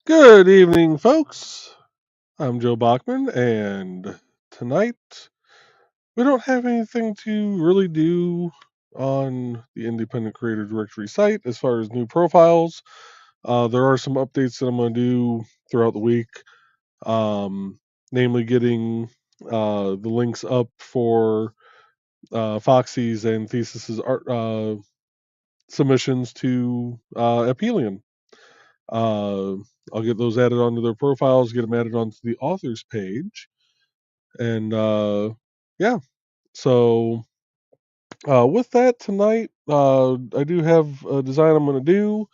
Good evening, folks. I'm Joe Bachman, and tonight we don't have anything to really do on the Independent Creator Directory site as far as new profiles. There are some updates that I'm going to do throughout the week, namely getting the links up for Foxy's and Thesis's art submissions to Epelium. Uh, I'll get those added onto their profiles, get them added onto the authors page, and yeah. So with that tonight, I do have a design I'm going to do.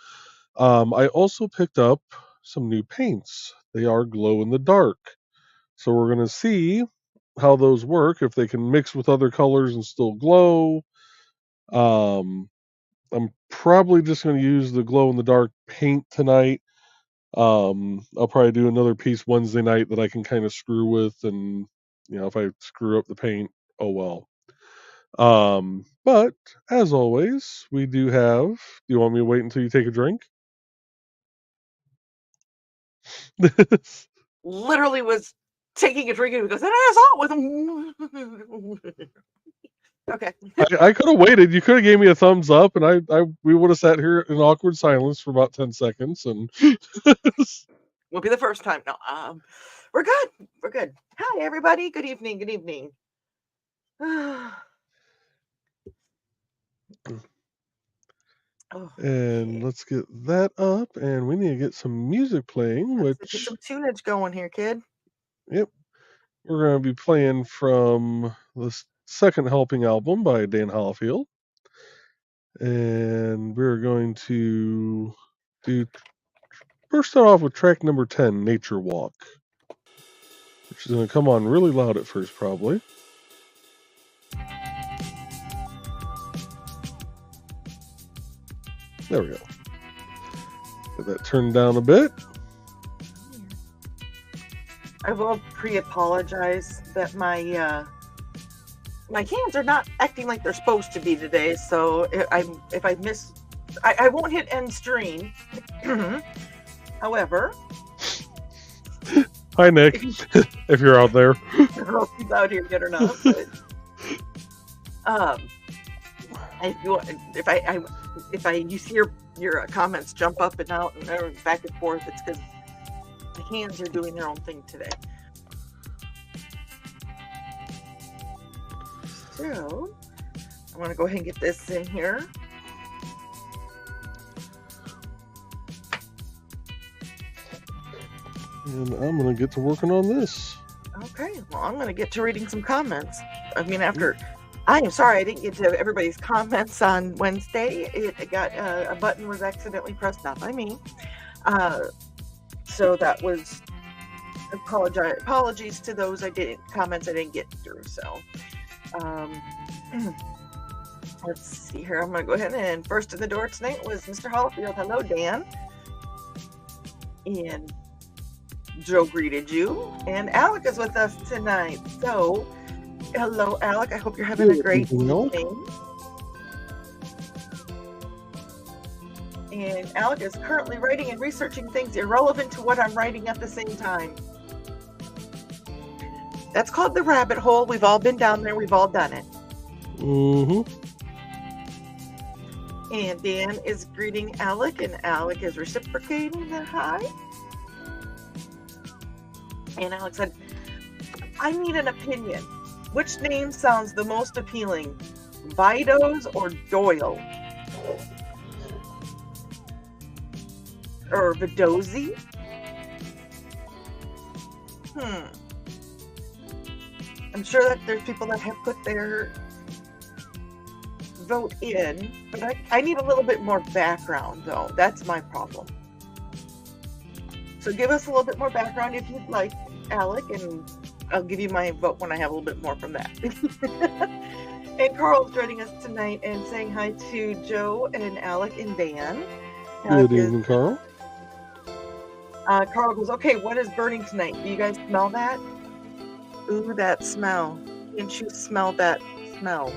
I also picked up some new paints. They are glow in the dark, so we're going to see how those work. If they can mix with other colors and still glow. Um, I'm probably just going to use the glow in the dark paint tonight. I'll probably do another piece Wednesday night that I can kind of screw with, and if I screw up the paint, oh well. But as always, we do have. Do you want me to wait until you take a drink? Literally was taking a drink and goes, "That ass hot with him." Okay. I could have waited. You could have gave me a thumbs up, and we would have sat here in awkward silence for about 10 seconds, and Won't be the first time. No, we're good. We're good. Hi, everybody. Good evening. Good evening. and let's get that up, and we need to get some music playing. Let's get Which, some tunage going here, kid. yep, we're going to be playing from the second helping album by Dan Hollifield. And we're going to first start off with track number 10, Nature Walk, which is going to come on really loud at first, probably. There we go. Get that turned down a bit. I will pre-apologize that my hands are not acting like they're supposed to be today. So if I miss, I won't hit end stream. However, hi Nick, if you're out there. I don't know if he's out here yet or not. But, if you see your comments jump up and out and back and forth, it's because the hands are doing their own thing today. So I'm going to go ahead and get this in here. And I'm going to get to working on this. Okay, well, I'm going to get to reading some comments. I mean, I am sorry I didn't get to everybody's comments on Wednesday. It got a button was accidentally pressed, not by me. So that was apologies to those comments I didn't get through. So let's see here. I'm going to go ahead and first in the door tonight was Mr. Hollifield. Hello, Dan. And Joe greeted you, and Alec is with us tonight. So, hello, Alec. I hope you're having a great evening. And Alec is currently writing and researching things irrelevant to what I'm writing at the same time. That's called the rabbit hole. We've all been down there. We've all done it. Mm-hmm. And Dan is greeting Alec, and Alec is reciprocating the hi. And Alex said, I need an opinion. Which name sounds the most appealing? Vidos or Doyle? Or Vidozi? I'm sure that there's people that have put their vote in, but I need a little bit more background, though. That's my problem. So give us a little bit more background if you'd like, Alec, and I'll give you my vote when I have a little bit more from that. And Carl's joining us tonight and saying hi to Joe and Alec and Dan. Good evening, Carl. Carl goes, okay, what is burning tonight? Do you guys smell that? Ooh, that smell. Didn't you smell that smell?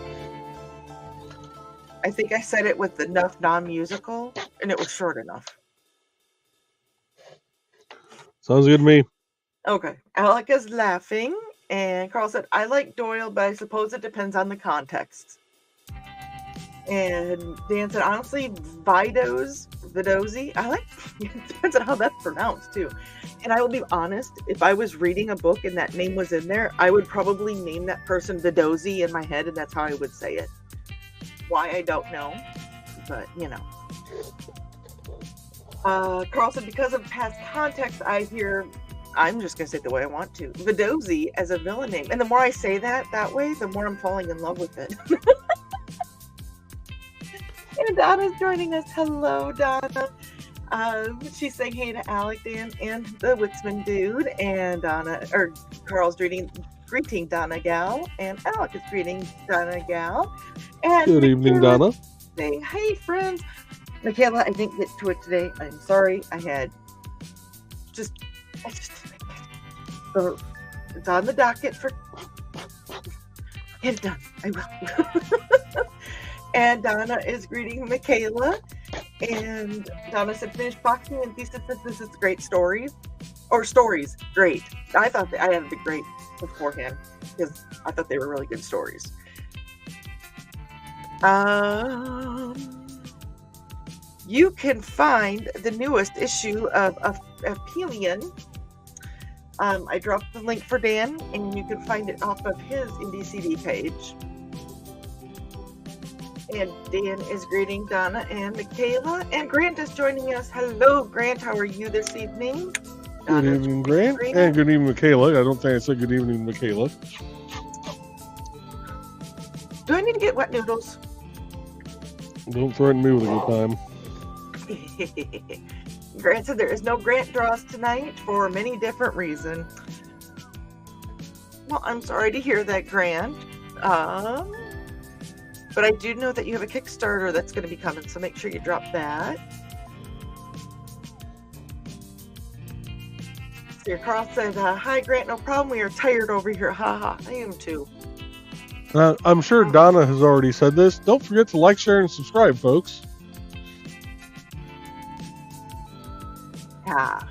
I think I said it with enough non-musical, and it was short enough. Sounds good to me. Okay. Alec is laughing, and Carl said, I like Doyle, but I suppose it depends on the context. And Dan said, honestly, Vidozzi, I like, it depends on how that's pronounced too. And I will be honest, if I was reading a book and that name was in there, I would probably name that person Vidozzi in my head, and that's how I would say it. Why, I don't know, but you know. Carl said, because of past context, I hear, I'm just going to say it the way I want to, Vidozzi as a villain name. And the more I say that way, the more I'm falling in love with it. And Donna's joining us. Hello, Donna. She's saying hey to Alec, Dan, and the Witsman dude. And Carl's greeting Donna Gal, and Alec is greeting Donna Gal. And Good evening, Donna. Saying, hey, friends. Michaela, I didn't get to it today. I'm sorry. It's on the docket for. Get it done. I will. And Donna is greeting Michaela. And Donna said, finish boxing, and Thesis said, this is great stories. Or stories. Great. I thought I had the great beforehand because I thought they were really good stories. You can find the newest issue of Aphelion. I dropped the link for Dan, and you can find it off of his Indie CD page. And Dan is greeting Donna and Michaela. And Grant is joining us. Hello, Grant. How are you this evening? Good evening, Grant. And good evening, Michaela. I don't think I said good evening, Michaela. Do I need to get wet noodles? Don't threaten me with a good time. Grant said there is no Grant draws tonight for many different reasons. Well, I'm sorry to hear that, Grant. But I do know that you have a Kickstarter that's going to be coming, so make sure you drop that. So Carl said, hi, Grant, no problem. We are tired over here. Haha, I am too. I'm sure Donna has already said this. Don't forget to like, share, and subscribe, folks. Yeah.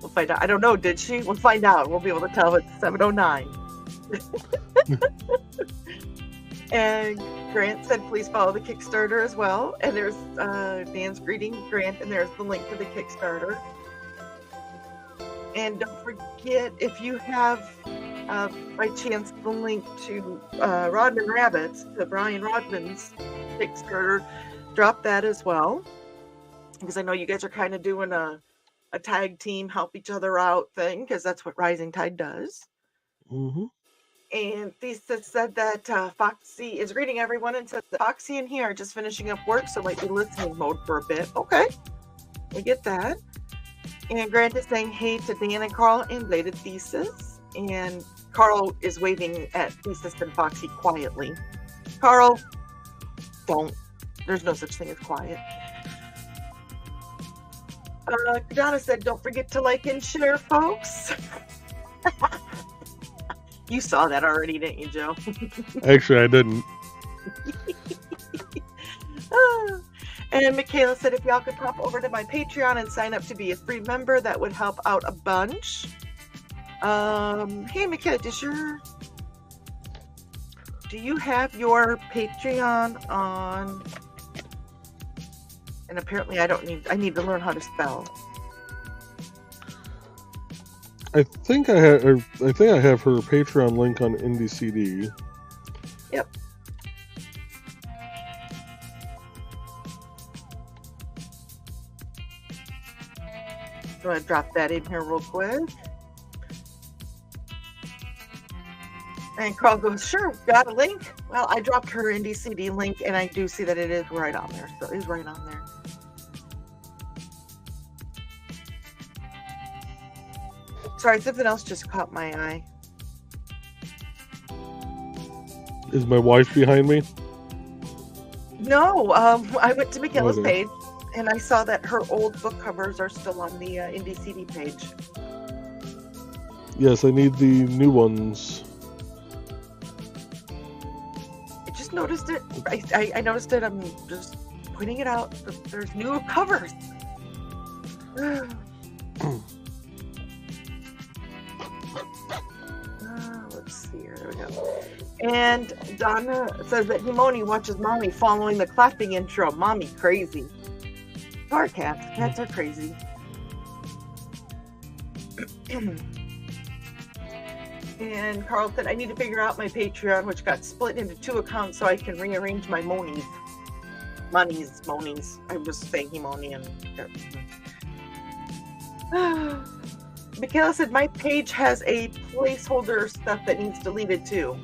We'll find out. I don't know, did she? We'll find out. We'll be able to tell. It's 7:09. And Grant said, please follow the Kickstarter as well. And there's Dan's greeting Grant, and there's the link to the Kickstarter. And don't forget, if you have, by chance, the link to Rodman Rabbits, to Brian Rodman's Kickstarter, drop that as well. Because I know you guys are kind of doing a tag team, help each other out thing, because that's what Rising Tide does. Mm-hmm. And Thesis said that Foxy is greeting everyone and said that Foxy and he are just finishing up work, so might be listening mode for a bit. Okay, we get that. And Grant is saying hey to Dan and Carl and belated Thesis. And Carl is waving at Thesis and Foxy quietly. Carl, don't. There's no such thing as quiet. Donna said, don't forget to like and share, folks. You saw that already, didn't you, Joe? Actually, I didn't. And Michaela said, if y'all could pop over to my Patreon and sign up to be a free member, that would help out a bunch. Hey, Michaela, do you have your Patreon on? And apparently I need to learn how to spell. I think I have her Patreon link on Indie CD. Yep. I'm going to drop that in here real quick. And Carl goes, sure, got a link? Well, I dropped her Indie CD link, and I do see that it is right on there. So it is right on there. Sorry, something else just caught my eye. Is my wife behind me? No, I went to Michaela's page, and I saw that her old book covers are still on the Indie CD page. Yes, I need the new ones. I just noticed it. I noticed it. I'm just pointing it out. There's new covers. see here. There we go. And Donna says that Himoni watches Mommy following the clapping intro. Mommy crazy. Our cats. Cats are crazy. And Carl said, I need to figure out my Patreon, which got split into 2 accounts so I can rearrange my monies. Monies. I was saying Himoni and... Michaela said, my page has a placeholder stuff that needs deleted too.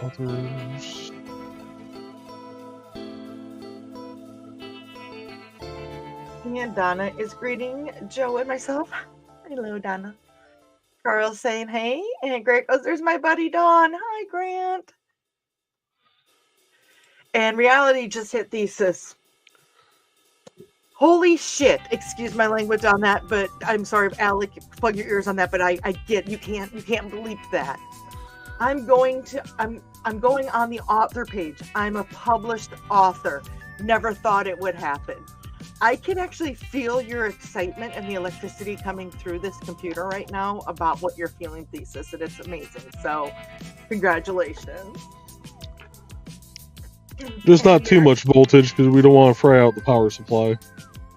Others. And Donna is greeting Joe and myself. Hello, Donna. Carl's saying, hey. And Grant goes, there's my buddy, Dawn. Hi, Grant. And reality just hit Thesis. Holy shit. Excuse my language on that, but I'm sorry, Alec, plug your ears on that, but I get you can't believe that. I'm going on the author page. I'm a published author. Never thought it would happen. I can actually feel your excitement and the electricity coming through this computer right now about what you're feeling, Thesis, and it's amazing. So, congratulations. Just not too much voltage because we don't want to fry out the power supply.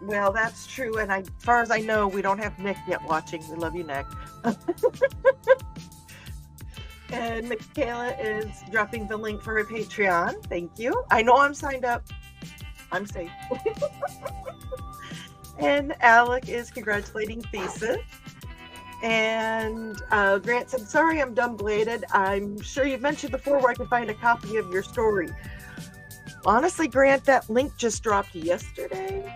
Well, that's true, and as far as I know, we don't have Nick yet watching. We love you, Nick. And Michaela is dropping the link for her Patreon. Thank you. I know I'm signed up. I'm safe. And Alec is congratulating Thesis. And Grant said, sorry, I'm dumb bladed. I'm sure you've mentioned before where I can find a copy of your story. Honestly, Grant, that link just dropped yesterday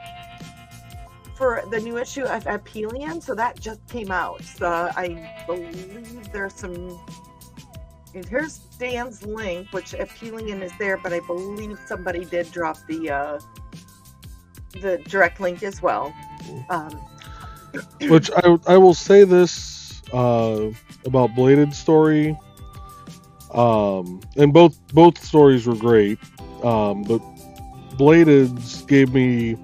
for the new issue of Apelian. So that just came out. So I believe there's some... And here's Dan's link, which Apelian is there, but I believe somebody did drop the direct link as well. Which I will say this about Bladed story, and both stories were great, but Bladed's gave me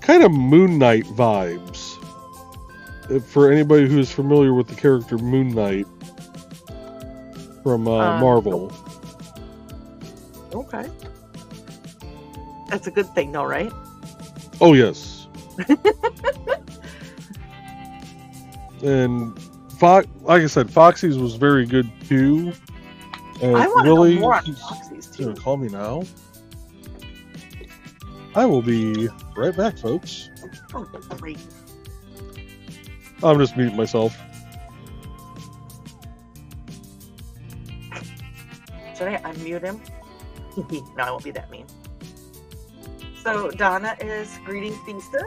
kind of Moon Knight vibes. For anybody who's familiar with the character Moon Knight from Marvel. Okay. That's a good thing, though, right? Oh, yes. And, like I said, Foxy's was very good, too. And I want really, to know more on Foxy's, too. Gonna call me now? I will be right back, folks. Oh, great. I'm just muting myself. Should I unmute him? No, I won't be that mean. So Donna is greeting Thesis.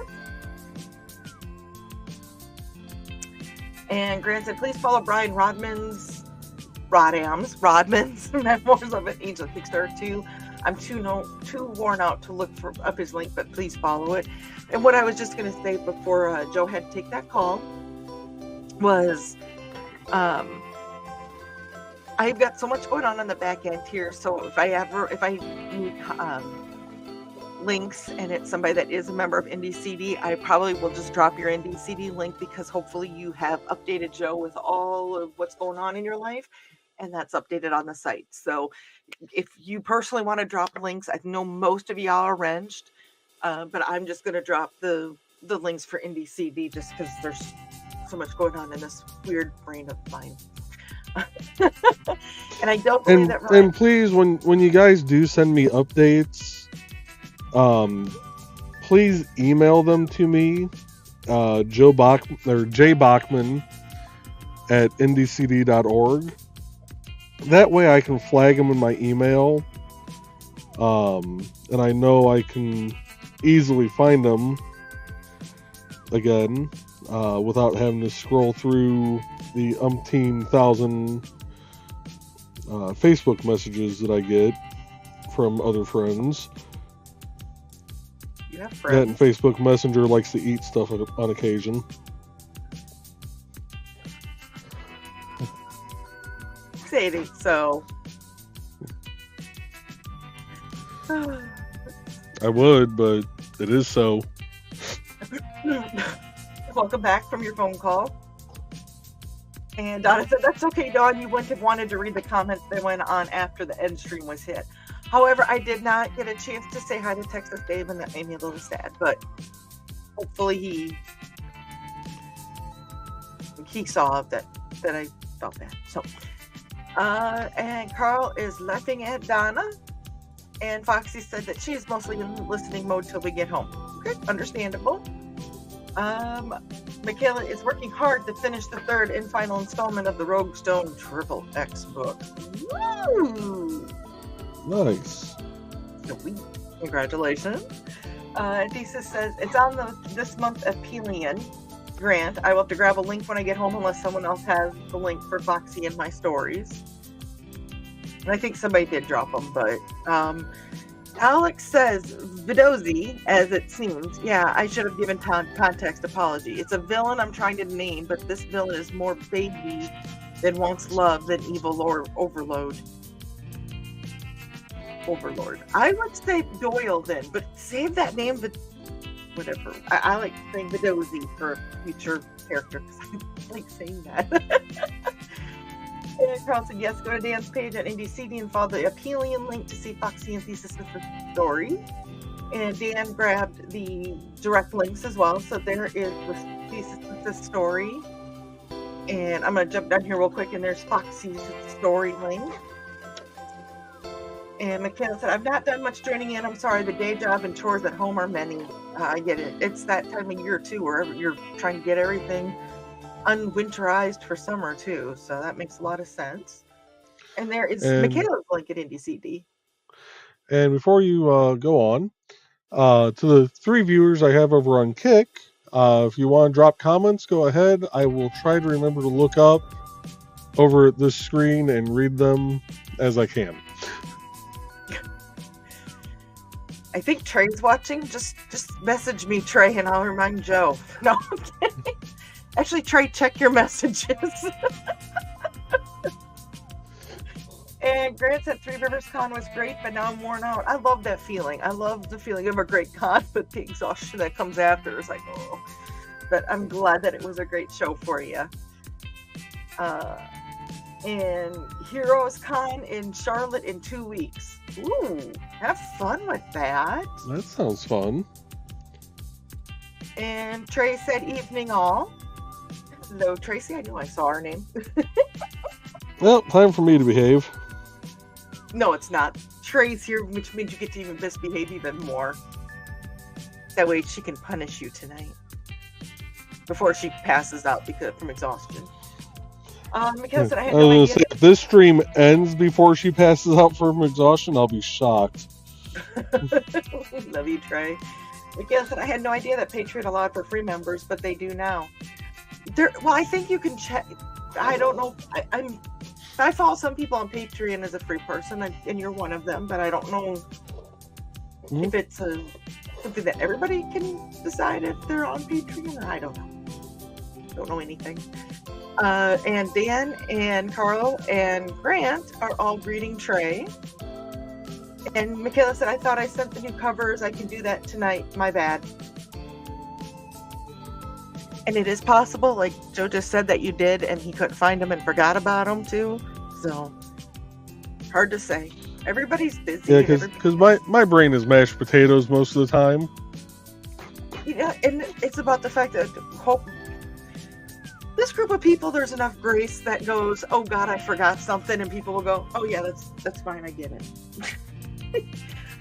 And Grant said, please follow Brian Rodman's Memoirs of an Angel Kickstarter 2. I'm too worn out to look up his link, but please follow it. And what I was just going to say before Joe had to take that call was... I've got so much going on the back end here, so if I need links and it's somebody that is a member of Indie CD, I probably will just drop your Indie CD link because hopefully you have updated Joe with all of what's going on in your life, and that's updated on the site. So if you personally want to drop links, I know most of y'all are wrenched, but I'm just going to drop the links for Indie CD just because there's so much going on in this weird brain of mine. And I don't believe that Ryan... And please, when you guys do send me updates, please email them to me, Jay Bachman at indiecd.org. That way I can flag them in my email, and I know I can easily find them again without having to scroll through the umpteen thousand Facebook messages that I get from other friends. You have friends. That and Facebook Messenger likes to eat stuff on occasion. Sadie, so I would, but it is so. Welcome back from your phone call. And Donna said, that's okay, Dawn. You wouldn't have wanted to read the comments that went on after the end stream was hit. However, I did not get a chance to say hi to Texas Dave, and that made me a little sad. But hopefully he saw that I felt bad. So, and Carl is laughing at Donna. And Foxy said that she is mostly in listening mode till we get home. Okay, understandable. Michaela is working hard to finish the third and final installment of the Rogue Stone Triple X book. Woo! Nice. Sweet. Congratulations. Thesis says, it's on this month of Pelion Grant. I will have to grab a link when I get home unless someone else has the link for Foxy in my stories. And I think somebody did drop them, but Alex says, Vidozzi, as it seems. Yeah, I should have given context apology. It's a villain I'm trying to name, but this villain is more baby than wants love than evil Lord Overlord. I would say Doyle then, but save that name, but whatever. I like saying Vidozzi for a future character because I like saying that. And Carl said, yes, go to Dan's page at IndieCD and follow the Apelian link to see Foxy and Thesis with the story. And Dan grabbed the direct links as well. So there is the Thesis with the story. And I'm going to jump down here real quick, and there's Foxy's story link. And McKenna said, I've not done much joining in. I'm sorry, the day job and chores at home are many. I get it. It's that time of year, too, where you're trying to get everything unwinterized for summer too, so that makes a lot of sense. And there is Michaela's link at IndieCD. And before you go on, to the 3 viewers I have over on Kick, if you want to drop comments, go ahead. I will try to remember to look up over at this screen and read them as I can. I think Trey's watching. Just message me, Trey, and I'll remind Joe. No, I'm kidding. Actually, Trey, check your messages. And Grant said 3 Rivers Con was great, but now I'm worn out. I love that feeling. I love the feeling of a great con, but the exhaustion that comes after is like, oh. But I'm glad that it was a great show for you. And Heroes Con in Charlotte in 2 weeks. Ooh, have fun with that. That sounds fun. And Trey said evening all. Hello, Tracy. I knew I saw her name. Well, time for me to behave. No, it's not. Trey's here, which means you get to even misbehave even more. That way she can punish you before she passes out from exhaustion. Because I had no idea. Say, if this stream ends before she passes out from exhaustion, I'll be shocked. Love you, Trey. Miguel said, I had no idea that Patreon allowed for free members, but they do now. Well, I think you can check. I don't know. I follow some people on Patreon as a free person, and you're one of them, but I don't know if it's something that everybody can decide if they're on Patreon. I don't know. Don't know anything. And Dan and Carlo and Grant are all greeting Trey. And Michaela said, I thought I sent the new covers. I can do that tonight. My bad. And it is possible, like Joe just said, that you did and he couldn't find them and forgot about them too. So, hard to say. Everybody's busy. Yeah, because my brain is mashed potatoes most of the time. Yeah, and it's about the fact that this group of people, there's enough grace that goes, oh God, I forgot something, and people will go, oh yeah, that's fine, I get it.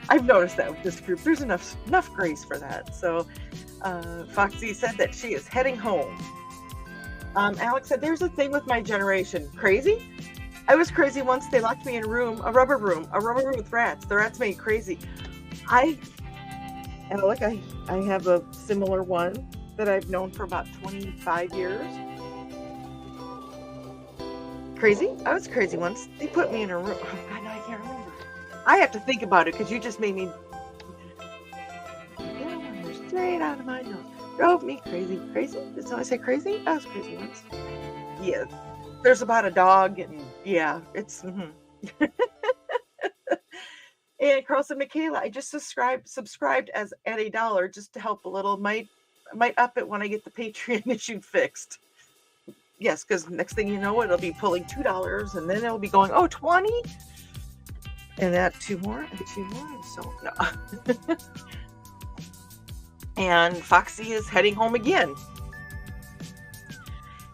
I've noticed that with this group. There's enough grace for that. So Foxy said that she is heading home. Alex said, there's a thing with my generation. Crazy? I was crazy once. They locked me in a rubber room with rats. The rats made me crazy. I have a similar one that I've known for about 25 years. Crazy? I was crazy once. They put me in a room. Oh God, no, I can't remember. I have to think about it because you just made me straight out of my nose. Drove me crazy. Crazy? Did someone say crazy? I was crazy once. Yeah. There's about a dog, and yeah, it's. And Carl said, Michaela, I just subscribed as at $1 just to help a little. Might up it when I get the Patreon issue fixed. Yes, because next thing you know, it'll be pulling $2, and then it'll be going, oh, 20, and that two more, and so no. And Foxy is heading home again.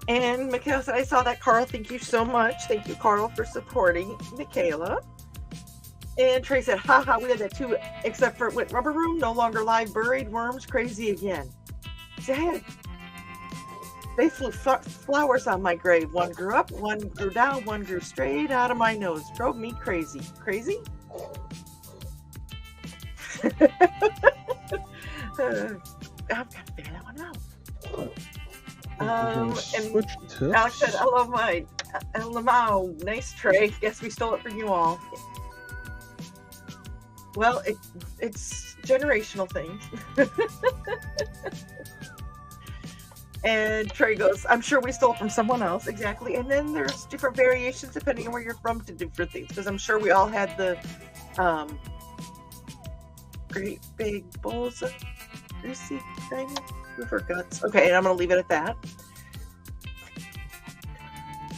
And Michaela said, I saw that, Carl. Thank you so much. Thank you, Carl, for supporting Michaela. And Trey said, haha, we had that too, except for with Rubber Room, no longer live, buried worms, crazy again. Dad, they flew flowers on my grave. One grew up, one grew down, one grew straight out of my nose. Drove me crazy. Crazy? I've got to figure that one out. And Alex said, I love my Lamau. Nice Trey. Guess we stole it from you all. Well, it's generational things. And Trey goes, I'm sure we stole it from someone else. Exactly. And then there's different variations depending on where you're from to different things. Because I'm sure we all had the great big bowls of greasy thing. Who forgot? Okay, and I'm going to leave it at that.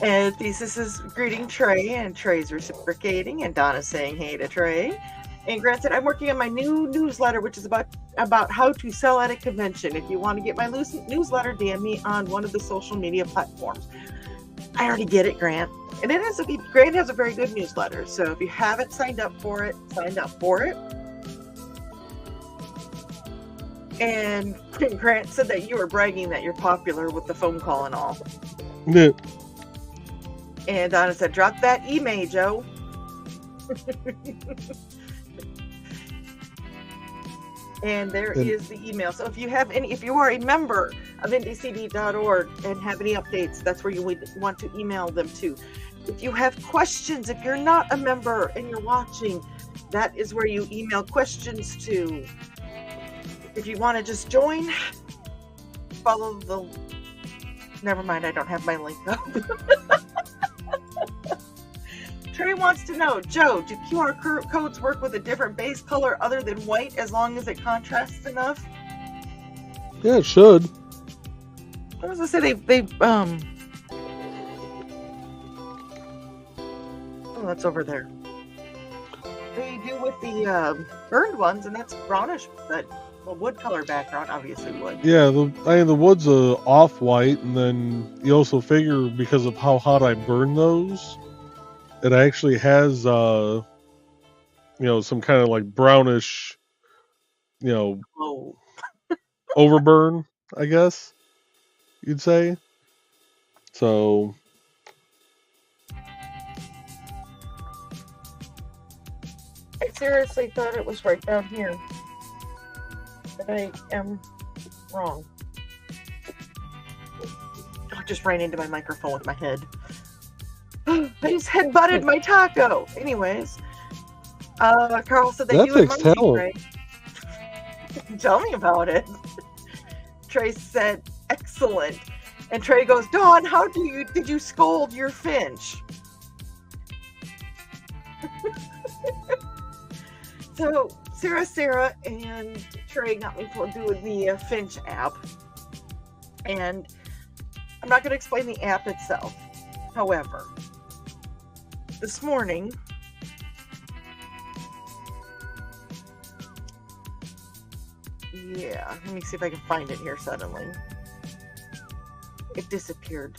And Thesis is greeting Trey, and Trey's reciprocating, and Donna's saying hey to Trey. And Grant said, I'm working on my new newsletter, which is about how to sell at a convention. If you want to get my newsletter, DM me on one of the social media platforms. I already get it, Grant. And Grant has a very good newsletter. So if you haven't signed up for it, sign up for it. And Grant said that you were bragging that you're popular with the phone call and all. Yeah. And Donna said, drop that email, Joe. And there is the email. So if you are a member of IndieCD.org and have any updates, that's where you would want to email them to. If you have questions, if you're not a member and you're watching, that is where you email questions to. If you want to just join, follow the... Never mind, I don't have my link up. Trey wants to know, Joe, do QR codes work with a different base color other than white as long as it contrasts enough? Yeah, it should. I was going to say they oh, that's over there. They do with the burned ones, and that's brownish, but a wood color background, obviously wood. Yeah, the wood's off-white, and then you also figure because of how hot I burn those, it actually has, some kind of like brownish, overburn, I guess you'd say. So, I seriously thought it was right down here, but I am wrong. I just ran into my microphone with my head. I just head-butted my taco. Anyways, Carl said that you and Muncie, Trey. Tell me about it. Trey said, excellent. And Trey goes, Dawn, how did you scold your Finch? So Sarah and Trey got me to do the Finch app. And I'm not going to explain the app itself. However, this morning, yeah, let me see if I can find it here suddenly. It disappeared.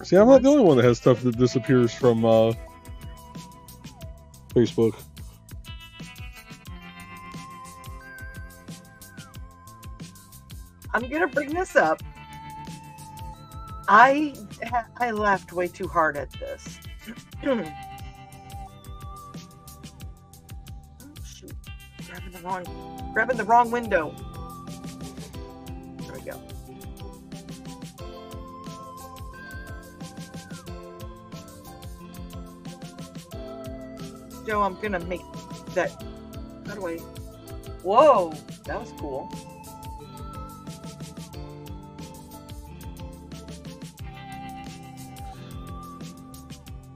See, I'm not the only one that has stuff that disappears from Facebook. I'm gonna bring this up. I laughed way too hard at this. Oh shoot! Grabbing the wrong window. There we go. Joe, I'm gonna make that. How do I? Whoa, that was cool.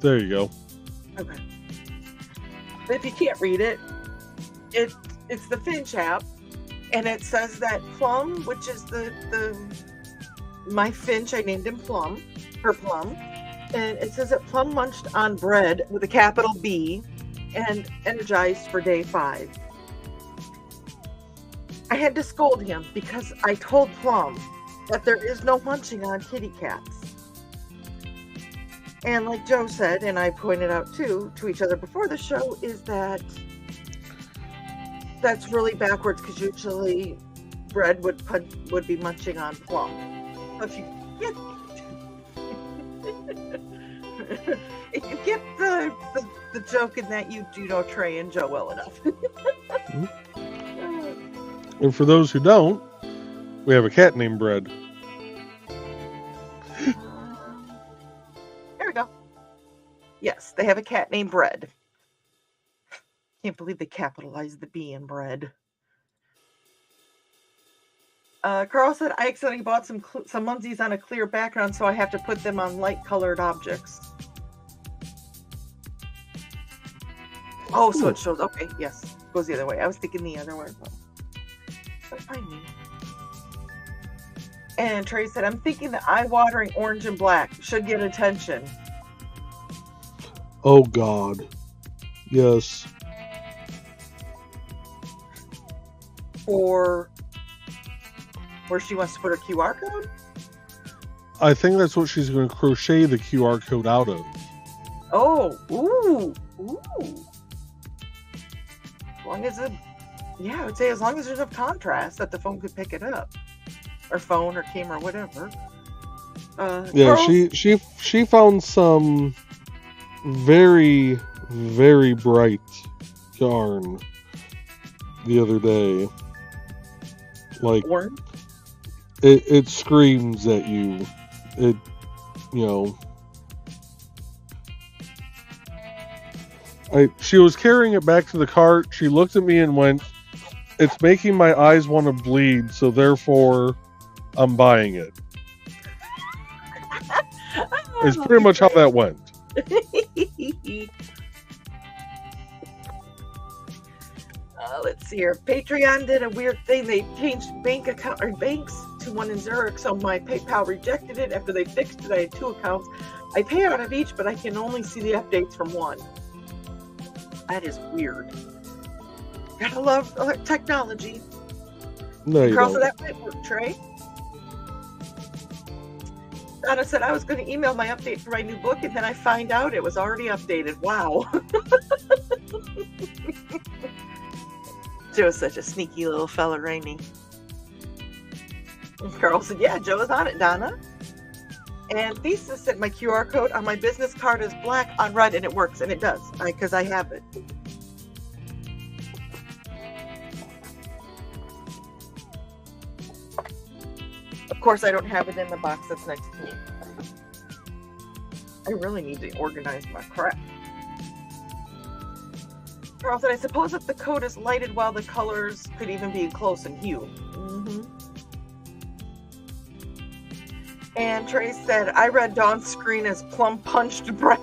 There you go. Okay. But if you can't read it, it's the Finch app, and it says that Plum, which is my Finch, I named him Plum, or Plum, and it says that Plum munched on bread with a capital B and energized for day 5. I had to scold him because I told Plum that there is no munching on kitty cats. And like Joe said, and I pointed out too to each other before the show, is that that's really backwards, because usually bread would be munching on Plum. So if you get the joke in that, you do know Trey and Joe well enough. And for those who don't, we have a cat named Bread. There we go. Yes, they have a cat named Bread. Can't believe they capitalized the B in bread. Carl said, I accidentally bought some munsies on a clear background, so I have to put them on light-colored objects. Oh, so it shows. Okay, yes. Goes the other way. I was thinking the other way. But find me. And Trey said, I'm thinking the eye-watering orange and black should get attention. Oh, God. Yes. For where she wants to put her QR code? I think that's what she's going to crochet the QR code out of. Oh, ooh. As long as I would say as long as there's enough contrast that the phone could pick it up. Or phone or camera, whatever. Yeah, she found some very, very bright yarn the other day. Like, orange? It screams at you. It, she was carrying it back to the cart. She looked at me and went, it's making my eyes want to bleed, so therefore I'm buying it. It's pretty much how that went. Let's see here. Patreon did a weird thing. They changed banks to one in Zurich, so my PayPal rejected it. After they fixed it, I had 2 accounts. I pay out of each, but I can only see the updates from one. That is weird. Gotta love technology. No, you Carl, don't. so that might work, Trey. Donna said I was going to email my update for my new book, and then I find out it was already updated. Wow. Joe's such a sneaky little fella, Rainy. Carl said, yeah, Joe's on it, Donna. And Thesis said my QR code on my business card is black on red, and it works, and it does, because I have it. Of course, I don't have it in the box that's next to me. I really need to organize my crap. Carl said, I suppose if the code is lighted while the colors could even be close in hue. Mm-hmm. And Trey said, I read Dawn's screen as plum punched bread.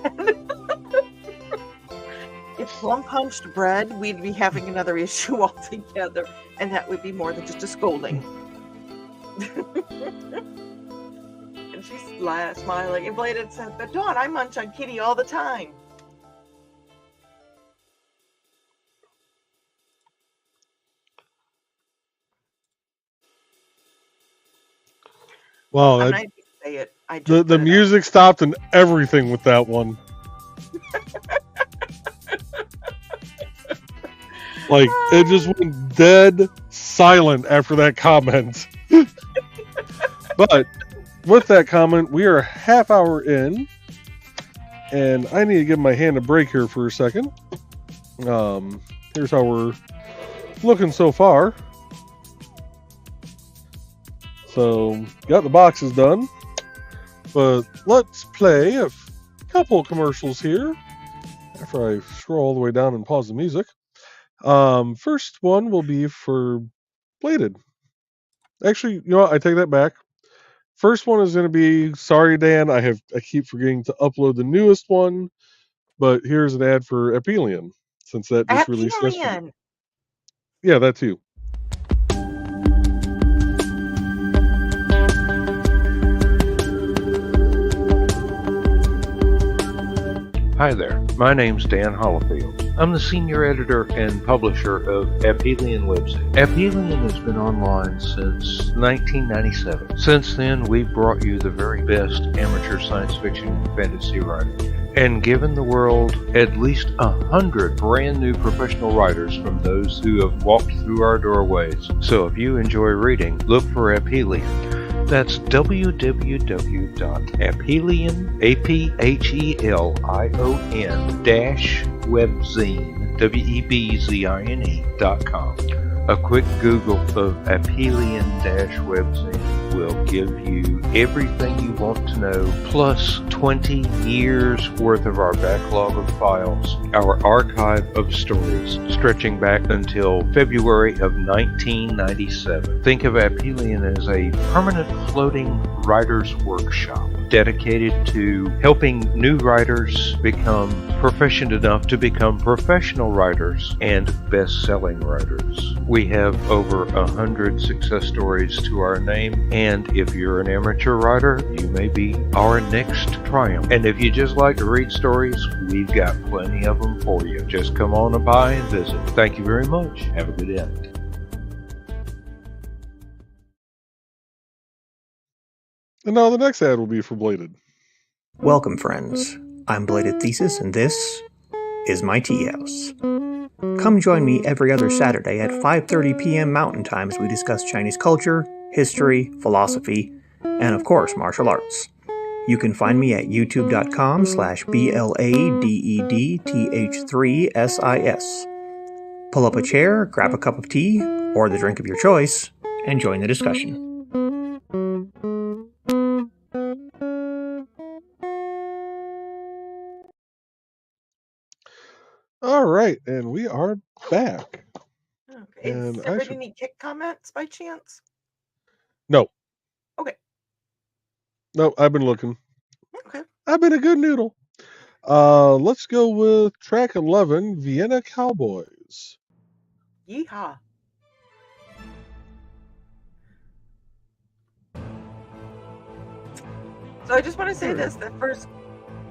If plum punched bread, we'd be having another issue altogether, and that would be more than just a scolding. And she's smiling, and Bladed said, but Dawn, I munch on Kitty all the time. Wow, I'm not even gonna say it. I just the put it music stopped and everything with that one. Like, it just went dead silent after that comment. But with that comment, we are a half hour in, and I need to give my hand a break here for a second. Here's how we're looking so far. So, got the boxes done, but let's play a couple commercials here after I scroll all the way down and pause the music. First one will be for Bladed. Actually, you know what? I take that back. First one is going to be, sorry Dan, I keep forgetting to upload the newest one. but here's an ad for Epelion, since that just released yesterday. Apelian. Yeah, that too. Hi there, my name's Dan Hollifield. I'm the senior editor and publisher of Epelion website. Epelion has been online since 1997. Since then, we've brought you the very best amateur science fiction and fantasy writing, and given the world at least 100 brand new professional writers from those who have walked through our doorways. So if you enjoy reading, look for Epelion. That's www.epelion-webzine.com. A quick Google of Epelion-webzine will give you everything you want to know, plus 20 years worth of our backlog of files, our archive of stories stretching back until February of 1997. Think of Epelion as a permanent floating writer's workshop dedicated to helping new writers become proficient enough to become professional writers and best-selling writers. We have over 100 success stories to our name, and if you're an amateur writer, you may be our next triumph. And if you just like to read stories, we've got plenty of them for you. Just come on by and visit. Thank you very much. Have a good day. And now the next ad will be for Bladed. Welcome, friends. I'm Bladed Thesis, and this is my tea house. Come join me every other Saturday at 5:30 p.m. Mountain Time as we discuss Chinese culture, history, philosophy, and of course, martial arts. You can find me at youtube.com/BLADEDTH3SIS. Pull up a chair, grab a cup of tea, or the drink of your choice, and join the discussion. Oh, All right, and we are back. okay. And Is I there should- any kick comments by chance? No. Okay. No, I've been looking. Okay. I've been a good noodle. Let's go with track 11, Vienna Cowboys. Yeehaw. So I just want to say this: that first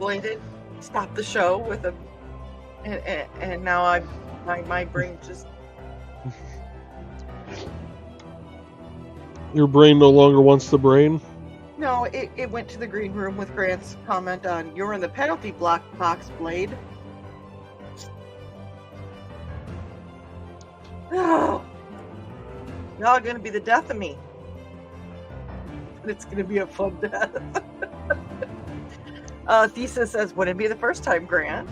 Bladed stopped the show with a, and now my brain just Your brain no longer wants the brain? no, it went to the green room with Grant's comment on "You're in the penalty block box, Blade." Oh, y'all gonna be the death of me. It's gonna be a fun death. Thesis says, "Wouldn't be the first time, Grant."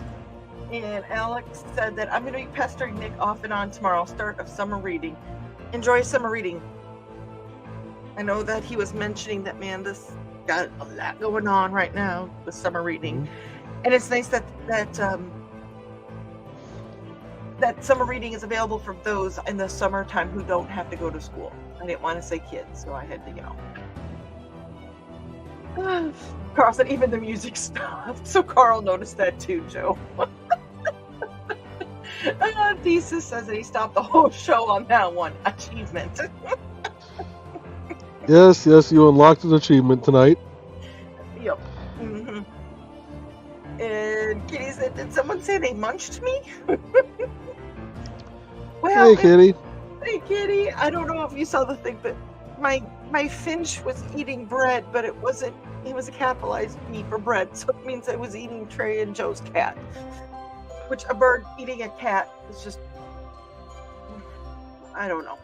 And Alex said that I'm gonna be pestering Nick off and on tomorrow. Start of summer reading. Enjoy summer reading. I know that he was mentioning that Manda's got a lot going on right now with summer reading, and it's nice that summer reading is available for those in the summertime who don't have to go to school. I didn't want to say kids, so I had to, Carl said even the music stopped, so Carl noticed that too, Joe. Thesis says that he stopped the whole show on that one. Achievement. Yes, you unlocked an achievement tonight. Yep. Mm-hmm. And Kitty said, did someone say they munched me? Well, Hey, Kitty. Hey, Kitty. I don't know if you saw the thing, but my Finch was eating bread, but it was a capitalized B for bread, so it means I was eating Trey and Joe's cat. Which a bird eating a cat is just, I don't know.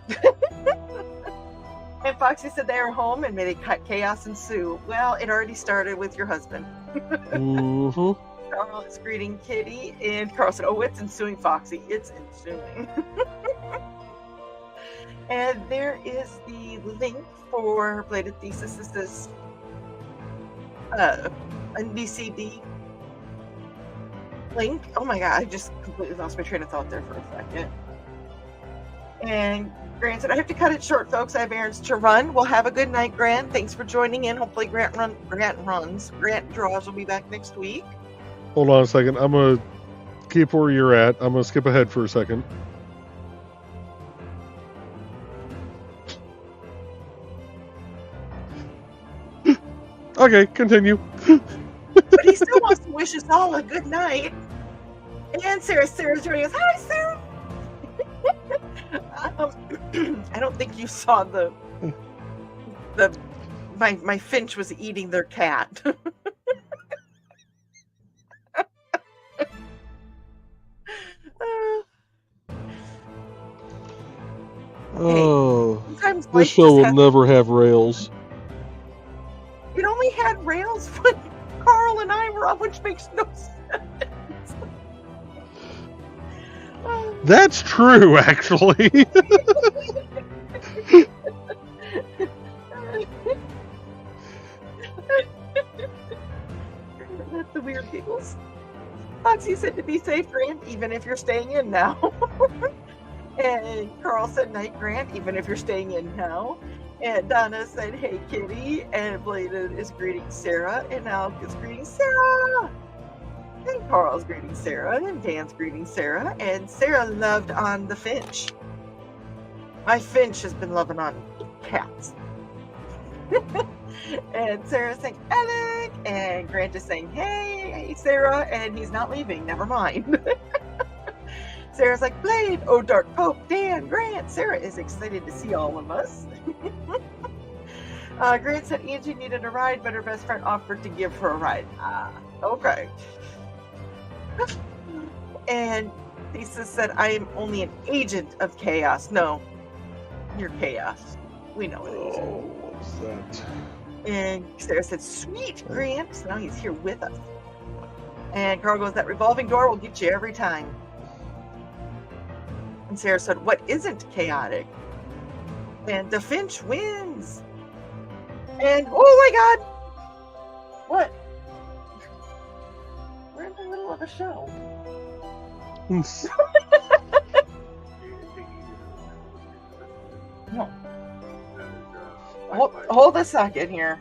And Foxy said they are home and may chaos ensue. Well, it already started with your husband. Mm-hmm. Carl is greeting Kitty, and Carl said, oh, it's ensuing, Foxy. It's ensuing. And there is the link for Bladed Thesis. This is NBCD link. Oh my god, I just completely lost my train of thought there for a second. And Grant said, I have to cut it short, folks. I have errands to run. Well, have a good night, Grant. Thanks for joining in. Hopefully Grant draws will be back next week. Hold on a second. I'm going to keep where you're at. I'm going to skip ahead for a second. Okay, continue. But he still wants to wish us all a good night. And Sarah's joining us. Hi, Sarah. I don't think you saw my finch was eating their cat. Oh, Sometimes this life show just will has- never have rails. It only had rails when Carl and I were on, which makes no sense. That's true, actually. That's the weird giggles. Foxy said to be safe, Grant, even if you're staying in now. And Carl said, night, Grant, even if you're staying in now. And Donna said, hey, kitty. And Bladen is greeting Sarah. And Alec is greeting Sarah. And Carl's greeting Sarah. And Dan's greeting Sarah. And Sarah loved on the finch. My finch has been loving on cats. And Sarah's saying, Alec. And Grant is saying, hey, Sarah. And he's not leaving. Never mind. Sarah's like, Blade, oh, Dark Pope, Dan, Grant. Sarah is excited to see all of us. Grant said Angie needed a ride, but her best friend offered to give her a ride. Okay. And Lisa said, I am only an agent of chaos. No, you're chaos. We know it. Oh, what's that? And Sarah said, sweet, Grant. So now he's here with us. And Carl goes, that revolving door will get you every time. And Sarah said, what isn't chaotic? And the finch wins. And, oh my God. What? We're in the middle of a show. No. Hold a second here.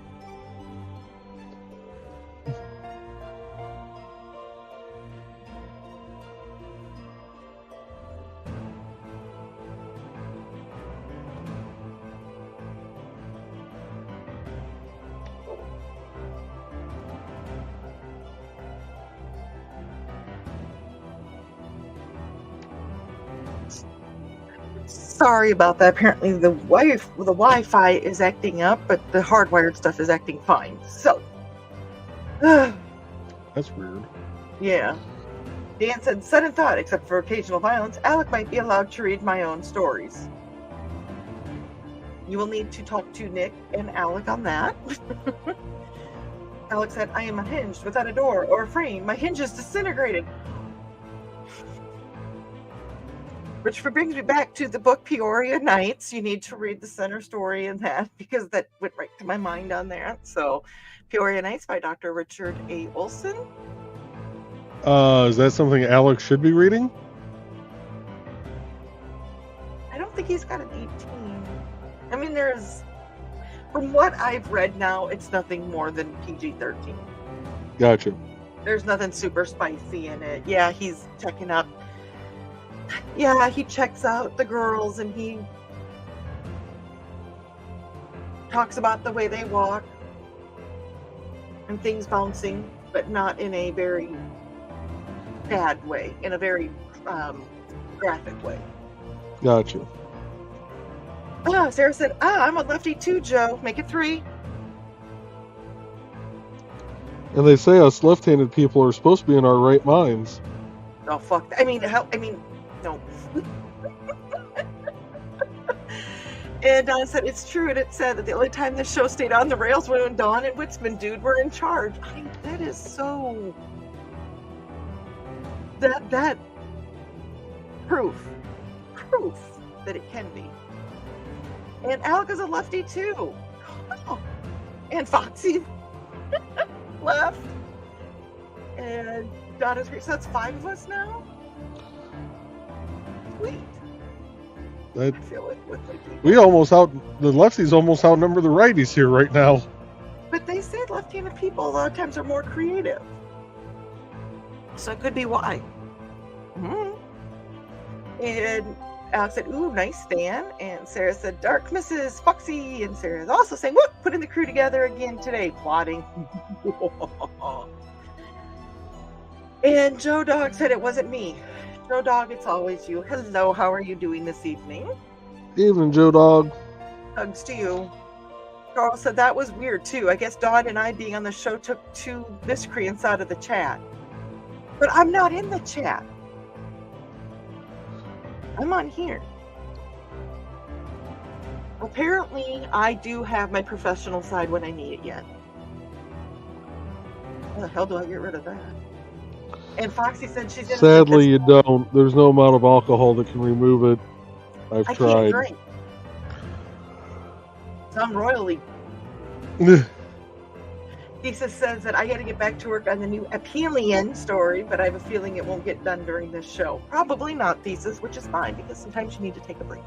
Sorry about that. Apparently the Wi-Fi is acting up, but the hardwired stuff is acting fine. So, That's weird. yeah. Dan said, sudden thought, except for occasional violence, Alec might be allowed to read my own stories. You will need to talk to Nick and Alec on that. Alec said, I am unhinged without a door or a frame. My hinge is disintegrated. Which brings me back to the book Peoria Nights. You need to read the center story in that because that went right to my mind on that. So, Peoria Nights by Dr. Richard A. Olson. Is that something Alex should be reading? I don't think he's got an 18. I mean, from what I've read now, it's nothing more than PG-13. Gotcha. There's nothing super spicy in it. Yeah, he's checking up. Yeah, he checks out the girls and he talks about the way they walk and things bouncing, but not in a very bad way, in a very graphic way. Gotcha. Sarah said, I'm a lefty too, Joe. Make it 3. And they say us left-handed people are supposed to be in our right minds. Oh, fuck. I mean, no. And Dawn said, it's true, and it said that the only time this show stayed on the rails was when Dawn and Witzman dude were in charge. That is so... That... Proof that it can be. And Alec is a lefty, too. Oh. And Foxy left. And Donna's great. So that's 5 of us now? Sweet. I feel it with my people. The lefties almost outnumber the righties here right now. But they said left-handed people a lot of times are more creative. So it could be why. And Alex said, ooh, nice, Dan. And Sarah said, dark Mrs. Foxy. And Sarah's also saying, whoop, putting the crew together again today, plotting. And Joe Dog said it wasn't me. Joe Dog, it's always you. Hello, how are you doing this evening? Evening, Joe Dog. Hugs to you. Carl said that was weird too. I guess Dawn and I being on the show took 2 miscreants out of the chat. But I'm not in the chat. I'm on here. Apparently, I do have my professional side when I need it yet. How the hell do I get rid of that? And Foxy said she's gonna. Sadly, you don't. There's no amount of alcohol that can remove it. I've I tried. can't drink. So I'm royally. Thesis says that I got to get back to work on the new Apelian story, but I have a feeling it won't get done during this show. Probably not, Thesis, which is fine because sometimes you need to take a break.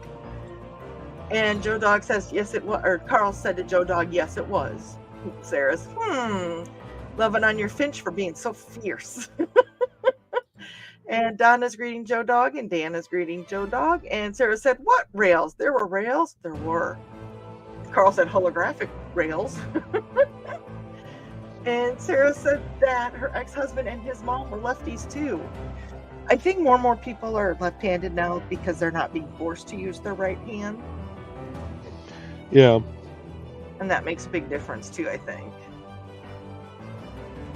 And Joe Dog says, yes, it was. Or Carl said to Joe Dog, yes, it was. Sarah's, loving on your Finch for being so fierce. And Donna's greeting Joe Dog, and Dan is greeting Joe Dog. And Sarah said, what rails? There were rails? There were. Carl said, holographic rails. And Sarah said that her ex-husband and his mom were lefties too. I think more and more people are left-handed now because they're not being forced to use their right hand. Yeah. And that makes a big difference too, I think.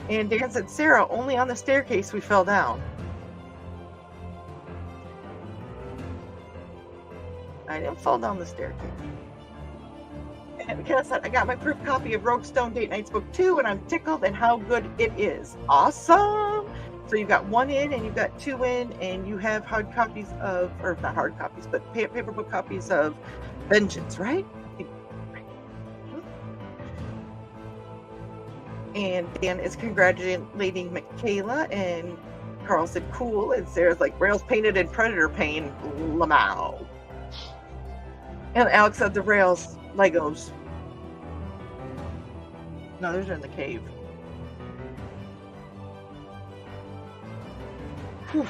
And Dan said, Sarah, only on the staircase we fell down. I didn't fall down the staircase. And because I got my proof copy of Rogue Stone Date Nights Book 2, and I'm tickled at how good it is. Awesome! So you've got 1 in, and you've got 2 in, and you have hard copies of, or not hard copies, but paper book copies of Vengeance, right? And Dan is congratulating Michaela, and Carl said, cool, and Sarah's like, rails painted in Predator paint, Lamau. And Alex said the rails, Legos. No, those are in the cave. Whew.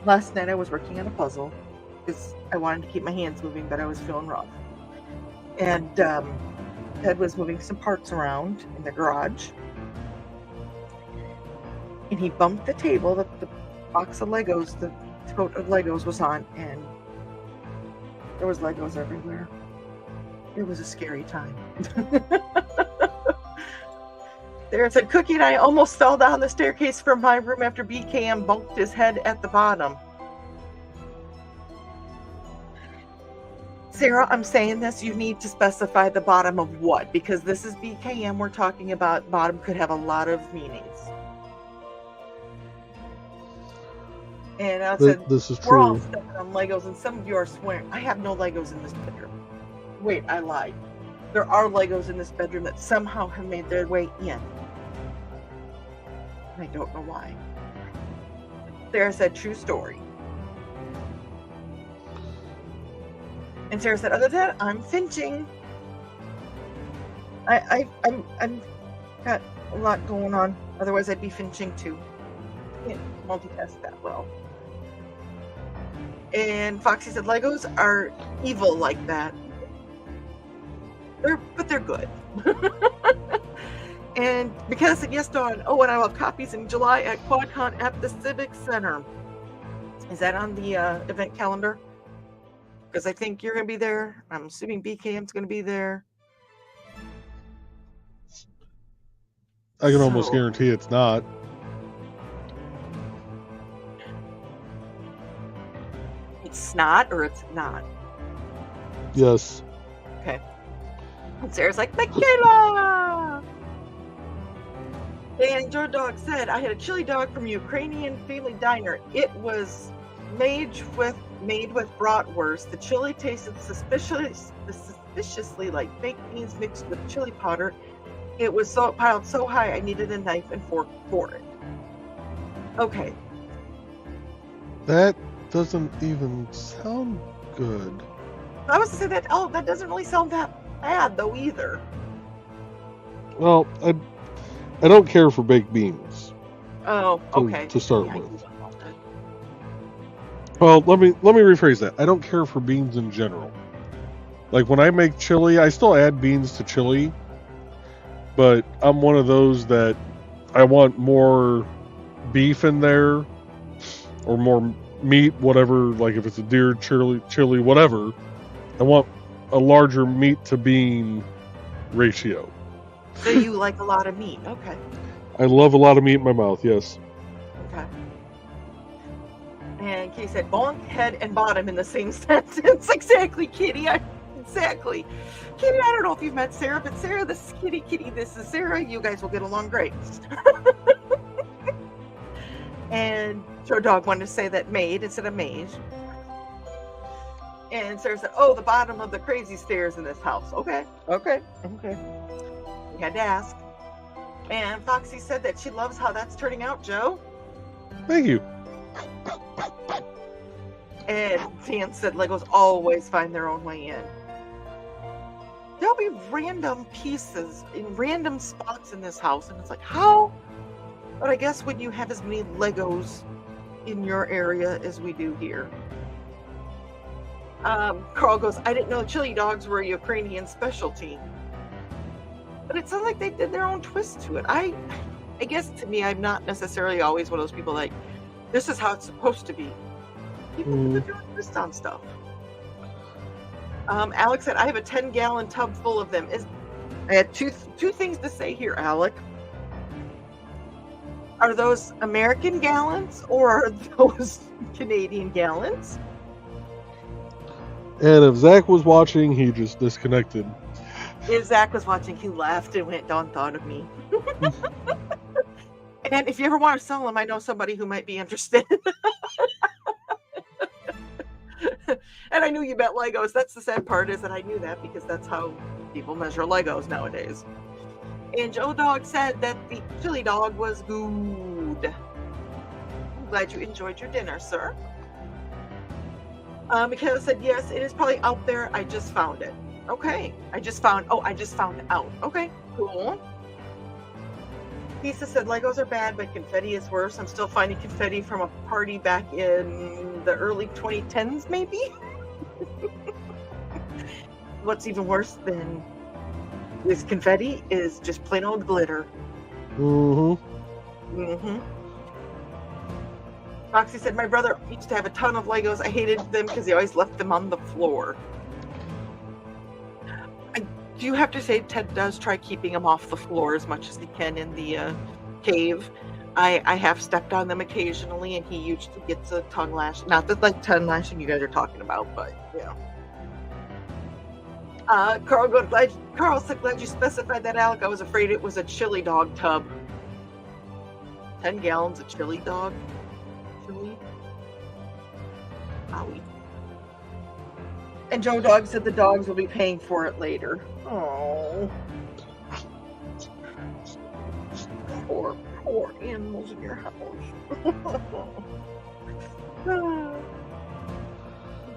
Last night I was working on a puzzle because I wanted to keep my hands moving, but I was feeling rough. And Ted was moving some parts around in the garage. And he bumped the table that the box of Legos, the tote of Legos was on, and there was Legos everywhere. It was a scary time. There said, Cookie and I almost fell down the staircase from my room after BKM bumped his head at the bottom. Sarah, I'm saying this, you need to specify the bottom of what, because this is BKM we're talking about. Bottom could have a lot of meanings. And I said, this is we're all true. stepping on Legos, and some of you are swearing. I have no Legos in this bedroom. Wait, I lied. There are Legos in this bedroom that somehow have made their way in. I don't know why. Sarah said, true story. And Sarah said, other than that, I'm finching. I'm got a lot going on. Otherwise, I'd be finching too. Can't multitask that well. And Foxy said, Legos are evil like that. But they're good. And because I said, yes, Dawn. Oh, and I will have copies in July at QuadCon at the Civic Center. Is that on the event calendar? Because I think you're going to be there. I'm assuming BKM's going to be there. I can almost guarantee it's not. It's not, or it's not? Yes. Okay. And Sarah's like, Michaela! And Joe Dog said, I had a chili dog from Ukrainian family diner. It was made with bratwurst. The chili tasted suspiciously like baked beans mixed with chili powder. It was piled so high I needed a knife and fork for it. Okay. That doesn't even sound good. I was to say that, that doesn't really sound that bad though either. Well, I don't care for baked beans. Oh, okay. To start Yeah, with. Well, let me rephrase that. I don't care for beans in general. Like when I make chili, I still add beans to chili, but I'm one of those that I want more beef in there or more meat, whatever. Like if it's a deer chili, whatever. I want a larger meat to bean ratio. So you like a lot of meat? Okay. I love a lot of meat in my mouth. Yes. Okay. And Kitty said, bonk, head, and bottom in the same sentence. Exactly, Kitty. Exactly. Kitty, I don't know if you've met Sarah, but Sarah, this is Kitty. Kitty, this is Sarah. You guys will get along great. And Joe Dog wanted to say that maid instead of mage. And Sarah said, oh, the bottom of the crazy stairs in this house. Okay. We had to ask. And Foxy said that she loves how that's turning out, Joe. Thank you. And Dan said Legos always find their own way in. There'll be random pieces in random spots in this house, and it's like, how? But I guess when you have as many Legos in your area as we do here. Carl goes, I didn't know chili dogs were a Ukrainian specialty. But it sounds like they did their own twist to it. I guess to me, I'm not necessarily always one of those people like, this is how it's supposed to be. People put their own twist on stuff. Alex said, I have a 10-gallon tub full of them. I had two things to say here, Alec. Are those American gallons or are those Canadian gallons? And if Zach was watching, he just disconnected. If Zach was watching, he laughed and went, Dawn thought of me. And if you ever want to sell them, I know somebody who might be interested. And I knew you meant Legos. That's the sad part, is that I knew that because that's how people measure Legos nowadays. And Joe Dog said that the chili dog was good. I'm glad you enjoyed your dinner, sir. Michaela said, yes, it is probably out there. I just found it. Okay. I just found out. Okay, cool. Lisa said, Legos are bad, but confetti is worse. I'm still finding confetti from a party back in the early 2010s, maybe? What's even worse than this confetti is just plain old glitter. Foxy said, my brother used to have a ton of Legos. I hated them because he always left them on the floor. I do have to say, Ted does try keeping them off the floor as much as he can in the cave. I have stepped on them occasionally, and he usually gets a tongue lash. Not the tongue lashing you guys are talking about, but yeah. Carl said, glad you specified that, Alec. I was afraid it was a chili dog tub. 10 gallons of chili dog? Chili? Owie. And Joe Dog said the dogs will be paying for it later. Oh. Poor animals in your house.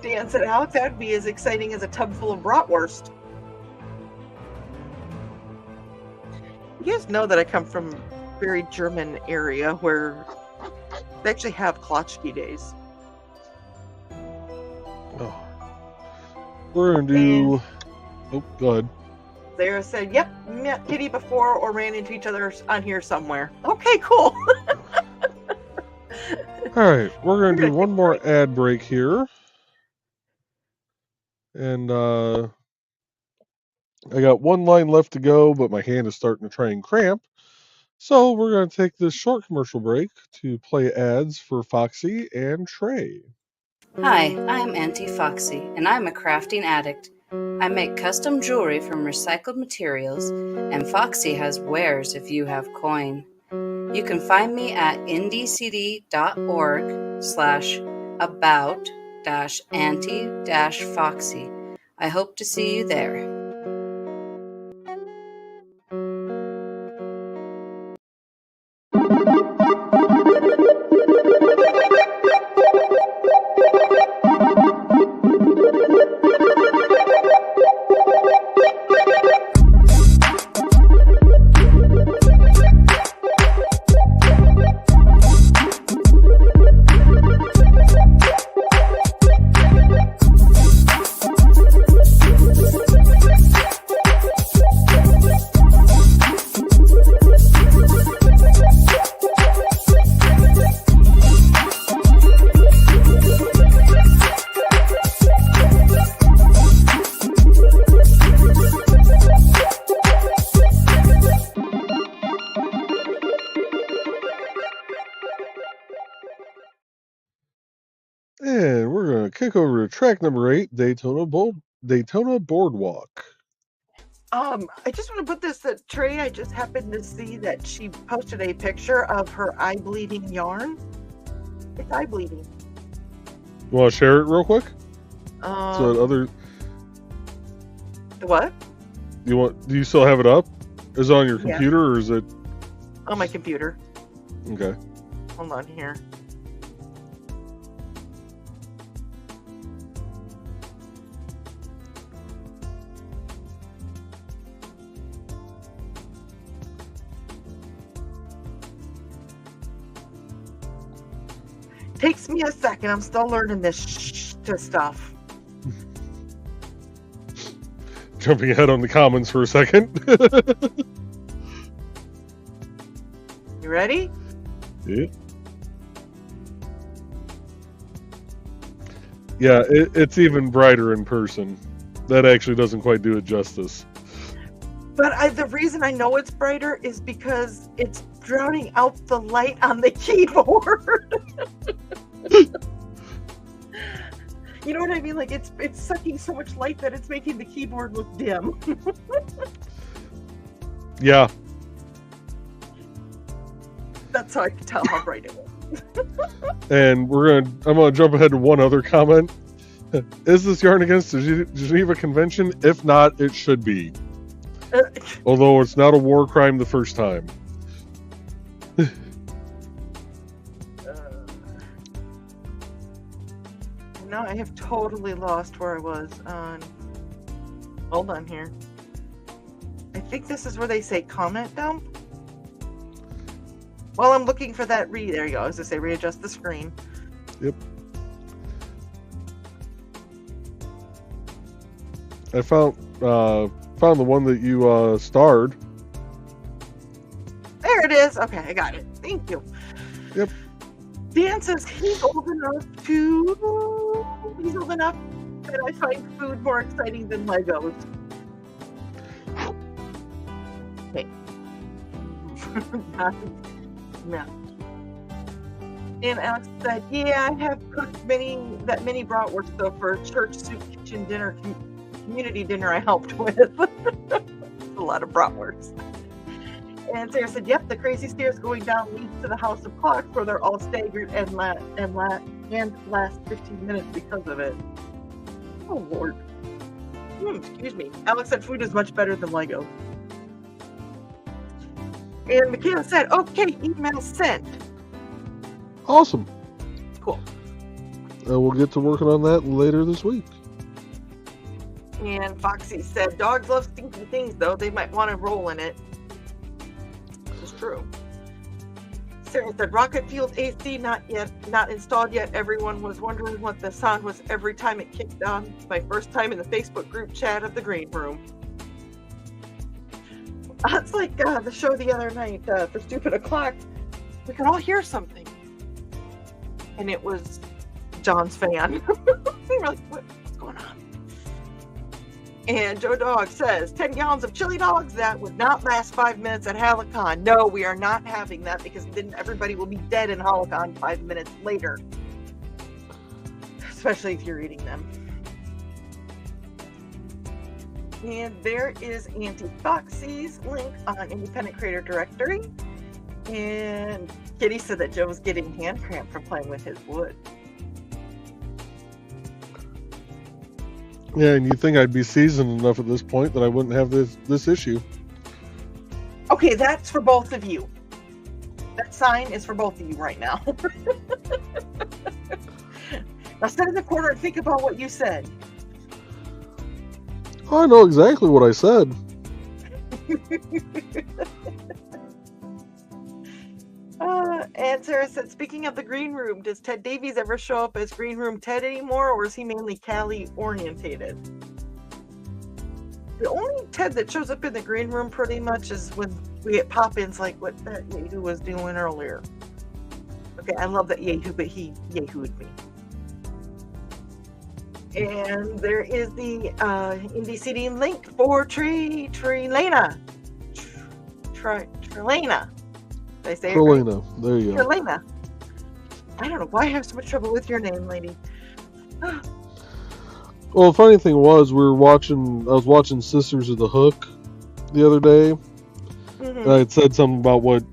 Dan said, Alex, that would be as exciting as a tub full of bratwurst. You guys know that I come from a very German area where they actually have Klatschke days. Oh. We're going to do... Oh, go ahead. Sarah said, yep, met Kitty before or ran into each other on here somewhere. Okay, cool. Alright, we're going to do one more ad break here. And I got one line left to go, but my hand is starting to try and cramp. So we're going to take this short commercial break to play ads for Foxy and Trey. Hi, I'm Auntie Foxy, and I'm a crafting addict. I make custom jewelry from recycled materials, and Foxy has wares if you have coin. You can find me at indcd.org/about-auntie-foxy. I hope to see you there. kick over to track number 8, Daytona Boardwalk. I just want to put this at Trey. I just happened to see that she posted a picture of her eye bleeding yarn. It's eye bleeding. You want to share it real quick? The what? Do you still have it up? Is it on your Yeah. computer or is it? On my computer. Okay. Hold on here. Takes me a second. I'm still learning this stuff. Jumping ahead on the comments for a second. You ready? Yeah. Yeah, it's even brighter in person. That actually doesn't quite do it justice. But the reason I know it's brighter is because it's drowning out the light on the keyboard. You know what I mean? Like it's sucking so much light that it's making the keyboard look dim. Yeah. That's how I can tell how bright it was. And I'm gonna jump ahead to one other comment. Is this yarn against the Geneva Convention? If not, it should be. Although it's not a war crime the first time. Now I have totally lost where I was on. Hold on here. I think this is where they say comment dump. While I'm looking for that there you go. I was gonna say readjust the screen. Yep. I found the one that you starred. There it is. Okay, I got it. Thank you. Yep. Dan says he's old enough that I find food more exciting than Legos. Okay. No. And Alex said, yeah, I have cooked many bratwurst though for a church soup kitchen dinner, community dinner I helped with. A lot of bratwurst. And Sarah said, yep, the crazy stairs going down leads to the House of Clocks where they're all staggered and last 15 minutes because of it. Oh, Lord. Excuse me. Alex said food is much better than Lego. And Michaela said, okay, email sent. Awesome. Cool. We'll get to working on that later this week. And Foxy said, dogs love stinky things, though. They might want to roll in it. This is true. Sarah said, Rocket Fuel's AC not installed yet. Everyone was wondering what the sound was every time it kicked on. My first time in the Facebook group chat of the Green Room. It's like the show the other night for Stupid O'Clock. We could all hear something. And it was John's fan. We were like, what's going on? And Joe Dog says, 10 gallons of chili dogs, that would not last 5 minutes at Halicon. No, we are not having that because then everybody will be dead in Halicon 5 minutes later. Especially if you're eating them. And there is Auntie Foxy's link on Independent Creator Directory. And Kitty said that Joe's getting hand cramp from playing with his wood. Yeah, and you'd think I'd be seasoned enough at this point that I wouldn't have this issue. Okay, that's for both of you. That sign is for both of you right now. Now sit in the corner and think about what you said. I know exactly what I said. And Sarah said, speaking of the Green Room, does Ted Davies ever show up as Green Room Ted anymore, or is he mainly Cali orientated? The only Ted that shows up in the Green Room pretty much is when we get pop-ins like what that Yahoo was doing earlier. Okay, I love that Yahoo, but he Yahoo'd me. And there is the Indie CD link for Trilena. Trilena. Did I say it right? Trilena. There you go. Trilena. I don't know why I have so much trouble with your name, lady. Well, the funny thing was, I was watching Sisters of the Hook the other day, and I had said something about what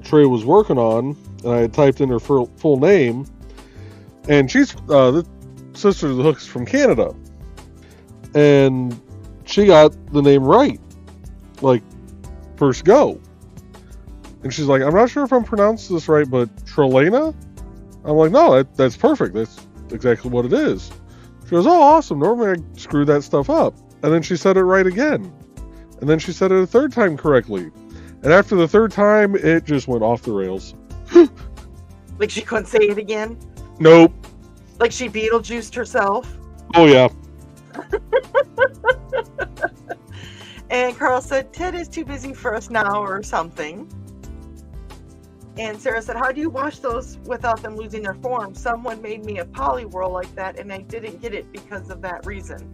Trey was working on, and I had typed in her full name, and she's the Sisters of the Hook is from Canada, and she got the name right, like first go. And she's like, I'm not sure if I'm pronouncing this right, but Trelena? I'm like, no, that's perfect. That's exactly what it is. She goes, oh, awesome. Normally I screw that stuff up. And then she said it right again. And then she said it a third time correctly. And after the third time, it just went off the rails. Like she couldn't say it again? Nope. Like she Beetlejuiced herself? Oh, yeah. And Carl said, Ted is too busy for us now or something. And Sarah said, how do you wash those without them losing their form? Someone made me a Polywhirl like that, and I didn't get it because of that reason.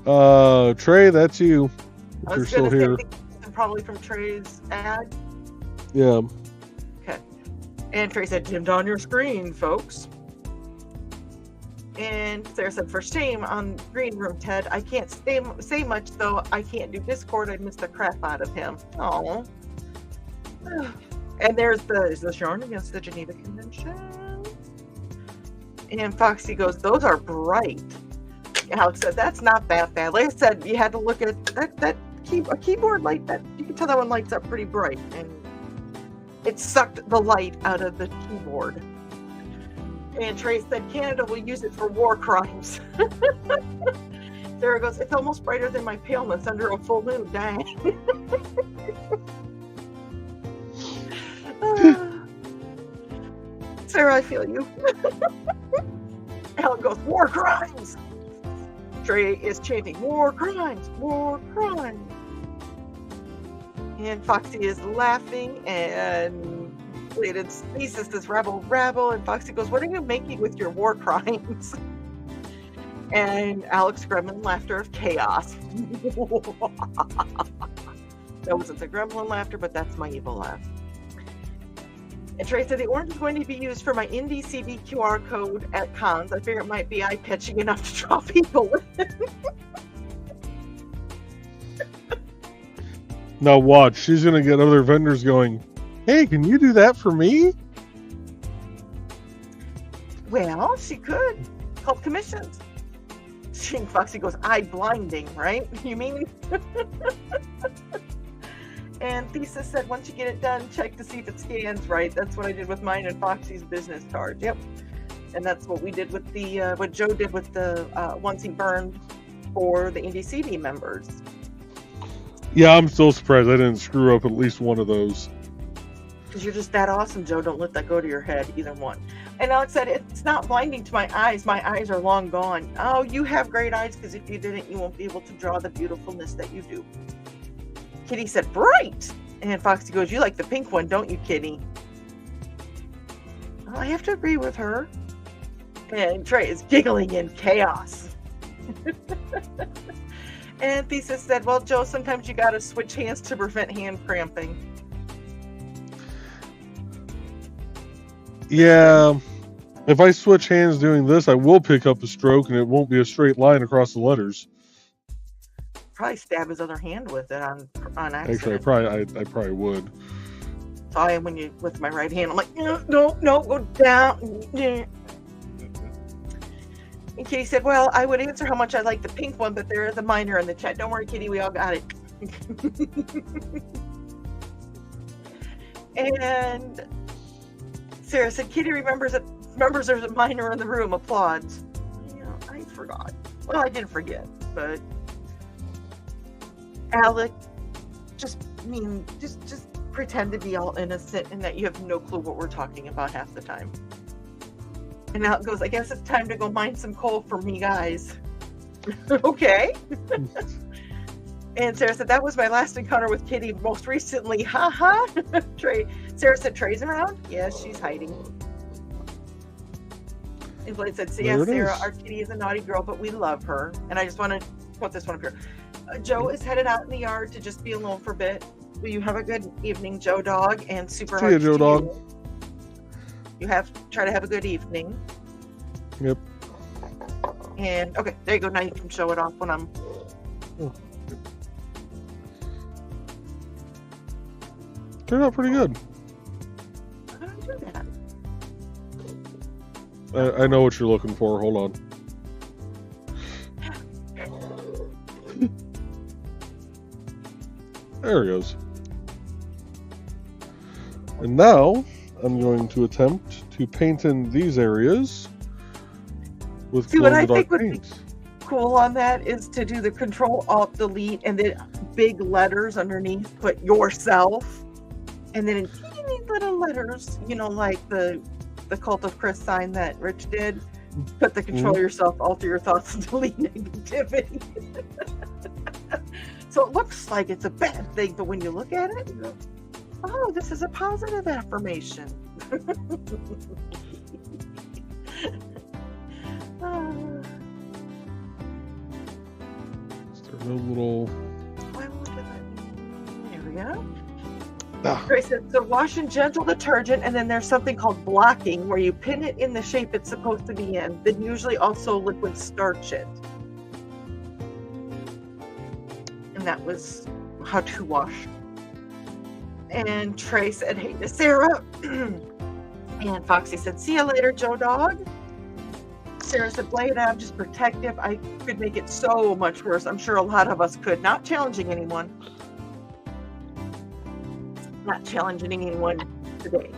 Trey, that's you. If you're still here. Probably from Trey's ad. Yeah. Okay. And Trey said, dimmed on your screen, folks. And Sarah said, for shame on Green Room, Ted. I can't say much, though. I can't do Discord. I missed the crap out of him. Oh. And there's the Yarn against the Geneva Convention. And Foxy goes, those are bright. Alex said, that's not that bad. Like I said, you had to look at that a keyboard light. That you can tell that one lights up pretty bright. And it sucked the light out of the keyboard. And Trey said, Canada will use it for war crimes. Sarah goes, it's almost brighter than my paleness under a full moon. Dang. Sarah, I feel you. Alan goes, war crimes. Trey is chanting, war crimes, war crimes. And Foxy is laughing, and Bladed's thesis is rabble, rabble, and Foxy goes, what are you making with your war crimes? And Alex Gremlin laughter of chaos. That wasn't the Gremlin laughter, but that's my evil laugh. And Trey said, the orange is going to be used for my Indie CB QR code at cons. I figure it might be eye-catching enough to draw people with. Now watch, she's going to get other vendors going, hey, can you do that for me? Well, she could. Called commissions. Foxy goes, eye blinding, right? You mean? And Thesis said, once you get it done, check to see if it scans right. That's what I did with mine and Foxy's business card. Yep. And that's what we did with the, what Joe did with the ones he burned for the Indie CD members. Yeah, I'm still surprised I didn't screw up at least one of those. Because you're just that awesome, Joe. Don't let that go to your head, either one. And Alex said, it's not blinding to my eyes. My eyes are long gone. Oh, you have great eyes, because if you didn't, you won't be able to draw the beautifulness that you do. Kitty said, bright. And Foxy goes, you like the pink one, don't you, Kitty? Well, I have to agree with her. And Trey is giggling in chaos. And Thesis said, well, Joe, sometimes you got to switch hands to prevent hand cramping. Yeah. If I switch hands doing this, I will pick up a stroke, and it won't be a straight line across the letters. Probably stab his other hand with it on accident. Actually, I probably would. So I am with my right hand. I'm like, no, go down. And Kitty said, well, I would answer how much I like the pink one, but there is a minor in the chat. Don't worry, Kitty, we all got it. And Sarah said, Kitty remembers there's a minor in the room. Applauds. Yeah, I forgot. Well, I didn't forget, but Alec, just pretend to be all innocent and that you have no clue what we're talking about half the time. And Alec goes, I guess it's time to go mine some coal for me, guys. Okay. And Sarah said, that was my last encounter with Kitty most recently. Haha. Sarah said, Trey's around? Yes, she's hiding. And Blade said, so yes, Sarah, our Kitty is a naughty girl, but we love her. And I just want to put this one up here. Joe is headed out in the yard to just be alone for a bit. Will you have a good evening, Joe Dog, and super See you, Joe Dog. You have to try to have a good evening. Yep. And okay, there you go. Now you can show it off when I'm. Oh. Turned out pretty good. How do I do that? I know what you're looking for. Hold on. There it goes. And now I'm going to attempt to paint in these areas with See, what I glow-in-the-dark think would be paint. cool on that is to do the Control Alt Delete and then big letters underneath. Put yourself, and then in teeny little letters, you know, like the Cult of Chris sign that Rich did. Put the Control Yourself, Alter Your Thoughts, and Delete Negativity. So it looks like it's a bad thing, but when you look at it, you go, oh, this is a positive affirmation. Is there no little... Why won't it let me? There we go. Ah, Grace said, so wash in gentle detergent, and then there's something called blocking where you pin it in the shape it's supposed to be in. Then usually also liquid starch it. And that was how to wash. And Trey said, hey to Sarah. And Foxy said, see you later, Joe Dog. Sarah said, Blade, I'm just protective. I could make it so much worse. I'm sure a lot of us could. Not challenging anyone. Not challenging anyone today.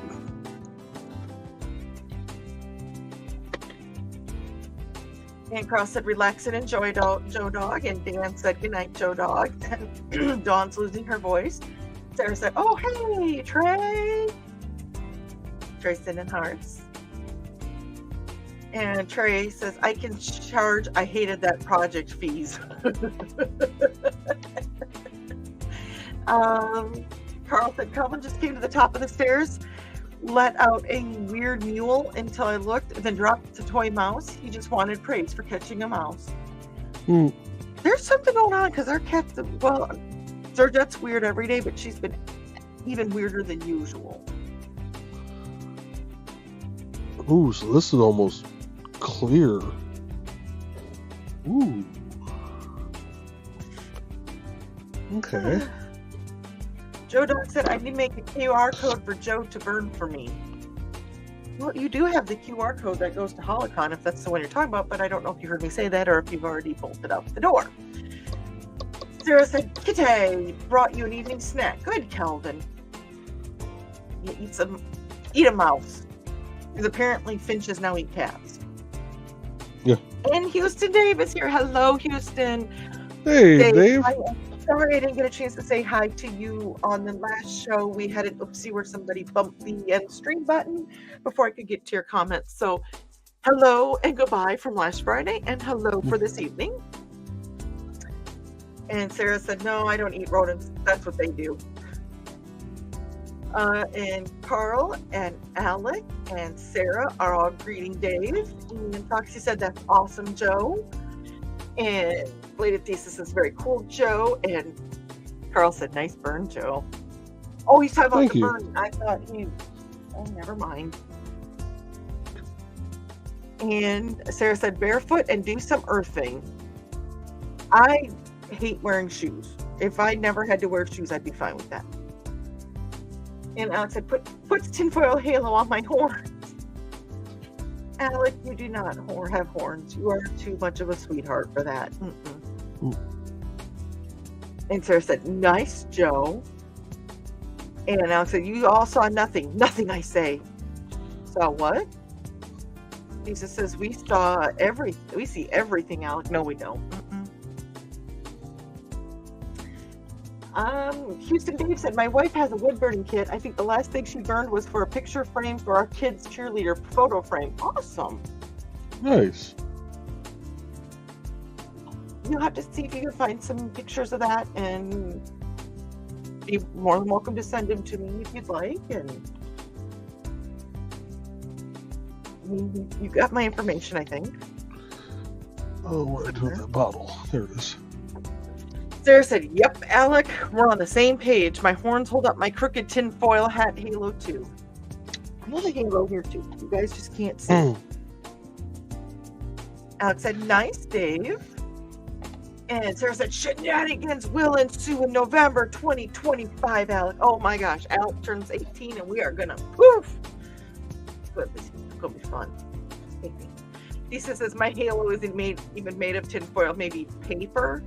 And Cross said, relax and enjoy, Joe Dog. And Dan said, good night, Joe Dog. And Dawn's losing her voice. Sarah said, oh, hey, Trey. Trey sending hearts. And Trey says, I can charge, I hated that project fees. Carl said, Calvin just came to the top of the stairs, let out a weird mule until I looked, then dropped the toy mouse. He just wanted praise for catching a mouse. There's something going on because our cat's, well, Georgette's weird every day, but she's been even weirder than usual. ooh, so this is almost clear. Ooh. Okay. Joe Dog said, I need to make a QR code for Joe to burn for me. Well, you do have the QR code that goes to Holocon, if that's the one you're talking about, but I don't know if you heard me say that or if you've already bolted out the door. Sarah said, Kitty, brought you an evening snack. Good, Calvin. You eat a mouse. Because apparently finches now eat cats. Yeah. And Houston Dave is here. Hello, Houston. Hey, Dave. Sorry I didn't get a chance to say hi to you on the last show. We had an oopsie where somebody bumped the end stream button before I could get to your comments. So hello and goodbye from last Friday, and hello for this evening. And Sarah said, no, I don't eat rodents. That's what they do. And Carl and Alec and Sarah are all greeting Dave. And Foxy said, that's awesome, Joe. And Bladed Thesis is very cool, Joe. And Carl said, nice burn, Joe. Oh, he's talking about Thank the you. burn. I thought he... Oh, never mind. And Sarah said, barefoot and do some earthing. I hate wearing shoes. If I never had to wear shoes, I'd be fine with that. And Alex said, puts tinfoil halo on my horns. Alec, you do not have horns. You are too much of a sweetheart for that. And Sarah said, nice, Joe. And Alex said, you all saw nothing. Nothing, I say. Saw what? Lisa says, we see everything, Alec. No, we don't. Houston Dave said, my wife has a wood burning kit. I think the last thing she burned was for a picture frame for our kids' cheerleader photo frame. Awesome. Nice. You'll have to see if you can find some pictures of that, and be more than welcome to send them to me if you'd like. And you got my information, I think. Oh, what did I do with that bottle? There it is. Sarah said, yep, Alec, we're on the same page. My horns hold up my crooked tinfoil hat halo too. I have a halo here too. You guys just can't see. Alex said, nice, Dave. And Sarah said, shenanigans will ensue in November 2025, Alex. Oh my gosh, Alex turns 18 and we are gonna poof. It's gonna be fun. Lisa says, my halo isn't even made of tinfoil, maybe paper?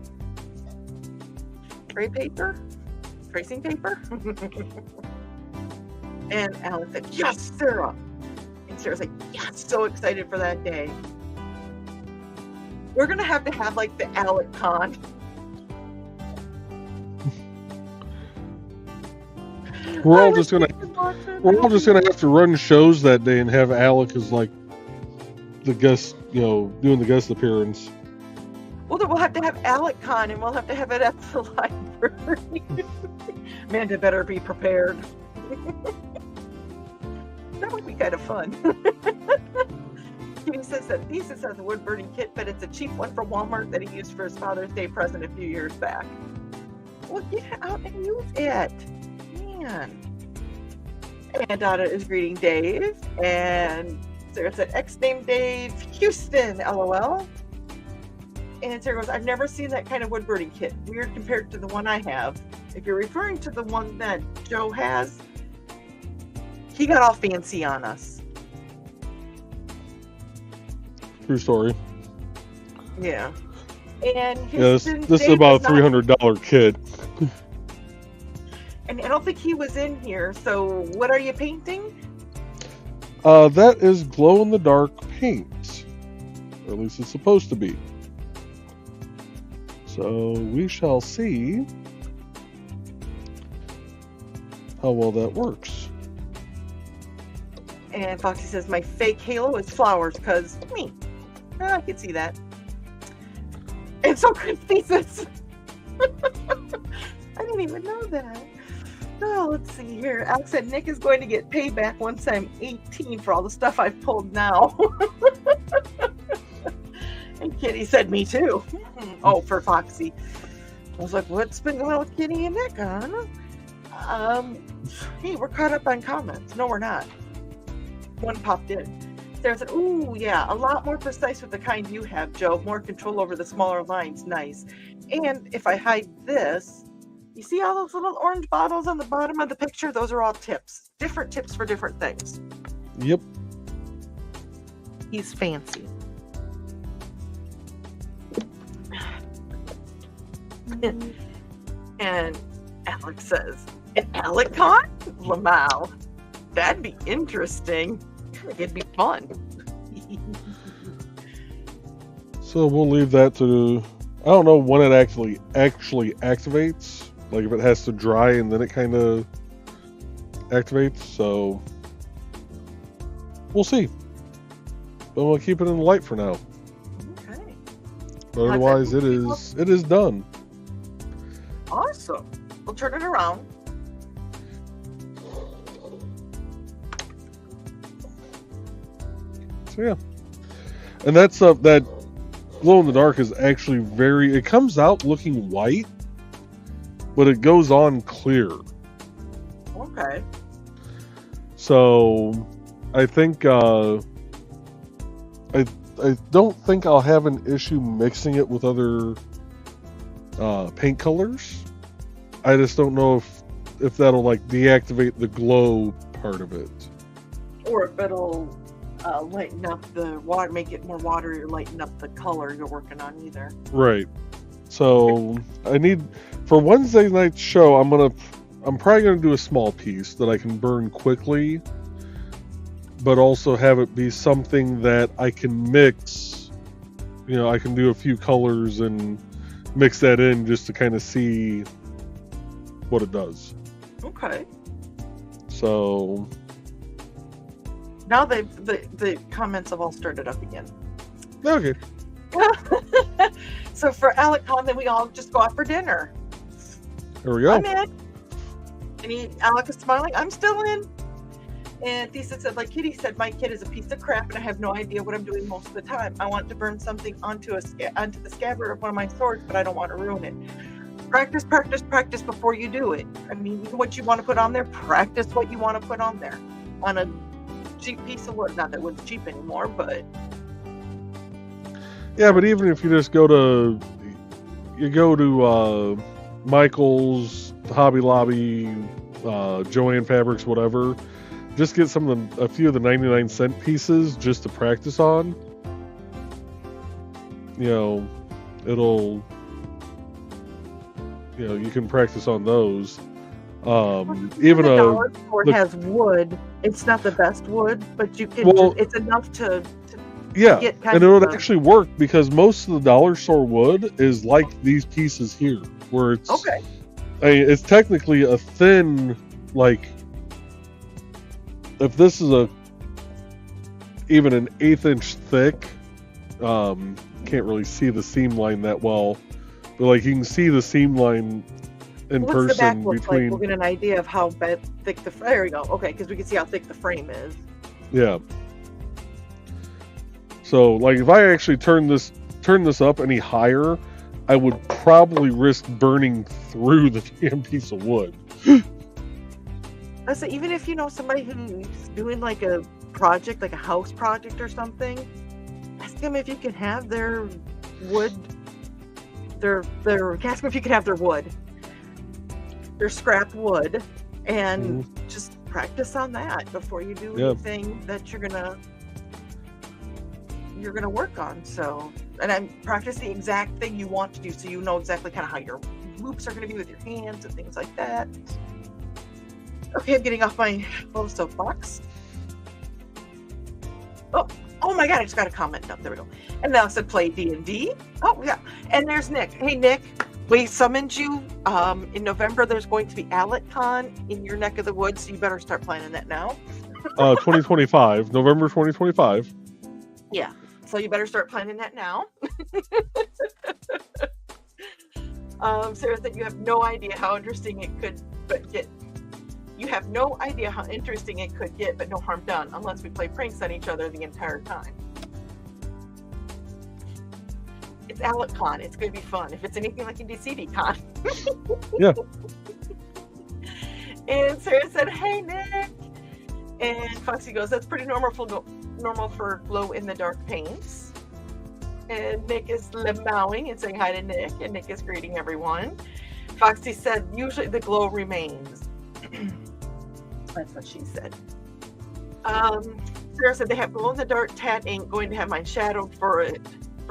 Tray paper? Tracing paper? And Alex said, yes, Sarah. And Sarah's like, yes, so excited for that day. We're gonna have like the Alec Con. We're all just gonna have to run shows that day and have Alec as like the guest, doing the guest appearance. Well, then we'll have to have Alec Con, and we'll have to have it at the library. Amanda better be prepared. That would be kind of fun. He says that Thesis has a wood burning kit, but it's a cheap one from Walmart that he used for his Father's Day present a few years back. Well, get out and use it. Man. And Donna is greeting Dave. And Sarah said, X named Dave Houston, LOL. And Sarah goes, I've never seen that kind of wood burning kit. Weird compared to the one I have. If you're referring to the one that Joe has, he got all fancy on us. True story. Yeah. And this is about a $300 kit. And I don't think he was in here. So what are you painting? That is glow-in-the-dark paint. Or at least it's supposed to be. So we shall see how well that works. And Foxy says, my fake halo is flowers, because me. I can see that. And so good Thesis. I didn't even know that. Oh, let's see here. Alex said Nick is going to get payback once I'm 18 for all the stuff I've pulled now. And Kitty said, me too. Oh, for Foxy. I was like, what's been going on with Kitty and Nick, huh? Hey, we're caught up on comments. No, we're not. One popped in. Sarah said, ooh, yeah, a lot more precise with the kind you have, Joe. More control over the smaller lines. Nice. And if I hide this, you see all those little orange bottles on the bottom of the picture? Those are all tips. Different tips for different things. Yep. He's fancy. And Alex says, an Alec Con? Lamal. That'd be interesting. It'd be fun. So we'll leave that to, I don't know when it actually activates. Like if it has to dry and then it kind of activates. So we'll see. But we'll keep it in the light for now. Okay. But otherwise, it is done. Awesome. We'll turn it around. So yeah, and that's that glow in the dark is actually it comes out looking white, but it goes on clear. Okay. So I think I don't think I'll have an issue mixing it with other paint colors. I just don't know if that'll like deactivate the glow part of it, or if it'll lighten up the water, make it more watery, or lighten up the color you're working on either. Right. So I need, for Wednesday night's show, I'm probably gonna do a small piece that I can burn quickly, but also have it be something that I can mix. I can do a few colors and mix that in just to kind of see what it does. Okay. So now the comments have all started up again. okay. So for Alec Con, then we all just go out for dinner. There we go. I'm in. And Alec is smiling. I'm still in. And Thesis said, like Kitty said, my kit is a piece of crap and I have no idea what I'm doing most of the time. I want to burn something onto the scabbard of one of my swords, but I don't want to ruin it. Practice, practice, practice before you do it. I mean, what you want to put on there, practice what you want to put on there. On a cheap piece of wood. Not that wood's cheap anymore, but Yeah, but even if you just go to Michael's, Hobby Lobby, Joann Fabrics, whatever, just get a few of the 99-cent pieces just to practice on. You can practice on those. Even the a dollar store has wood. It's not the best wood, but you can. It's enough to yeah, get and it would actually work because most of the dollar store wood is like these pieces here, where it's okay. It's technically a thin, like, if this is even an 1/8 inch thick, can't really see the seam line that well, but like you can see the seam line in What's person the back look between. like? We'll get an idea of how thick the. There we go. Okay, because we can see how thick the frame is. Yeah. So, like, if I actually turn this up any higher, I would probably risk burning through the damn piece of wood. I say, even if you know somebody who's doing like a project, like a house project or something, ask them if you can have their wood. Ask them if you can have their wood, their scrap wood, and just practice on that before you do anything that you're gonna work on. So, and then practice the exact thing you want to do, so you know exactly kind of how your loops are going to be with your hands and things like that. Okay, I'm getting off my little soapbox. Oh my God! I just got a comment up. There we go. And now it said play D&D. Oh yeah. And there's Nick. Hey Nick, we summoned you. In November, there's going to be AlecCon in your neck of the woods, so you better start planning that now. 2025, November 2025. Yeah. So you better start planning that now. Sarah said you have no idea how interesting it could get. You have no idea how interesting it could get, but no harm done, unless we play pranks on each other the entire time. It's AlecCon. It's going to be fun. If it's anything like IndieCDCon. Yeah. And Sarah said, hey, Nick. And Foxy goes, that's pretty normal for glow-in-the-dark paints. And Nick is lemowing and saying hi to Nick, and Nick is greeting everyone. Foxy said, usually the glow remains. That's what she said. Sarah said they have glow-in-the-dark tat ink, going to have mine shadowed for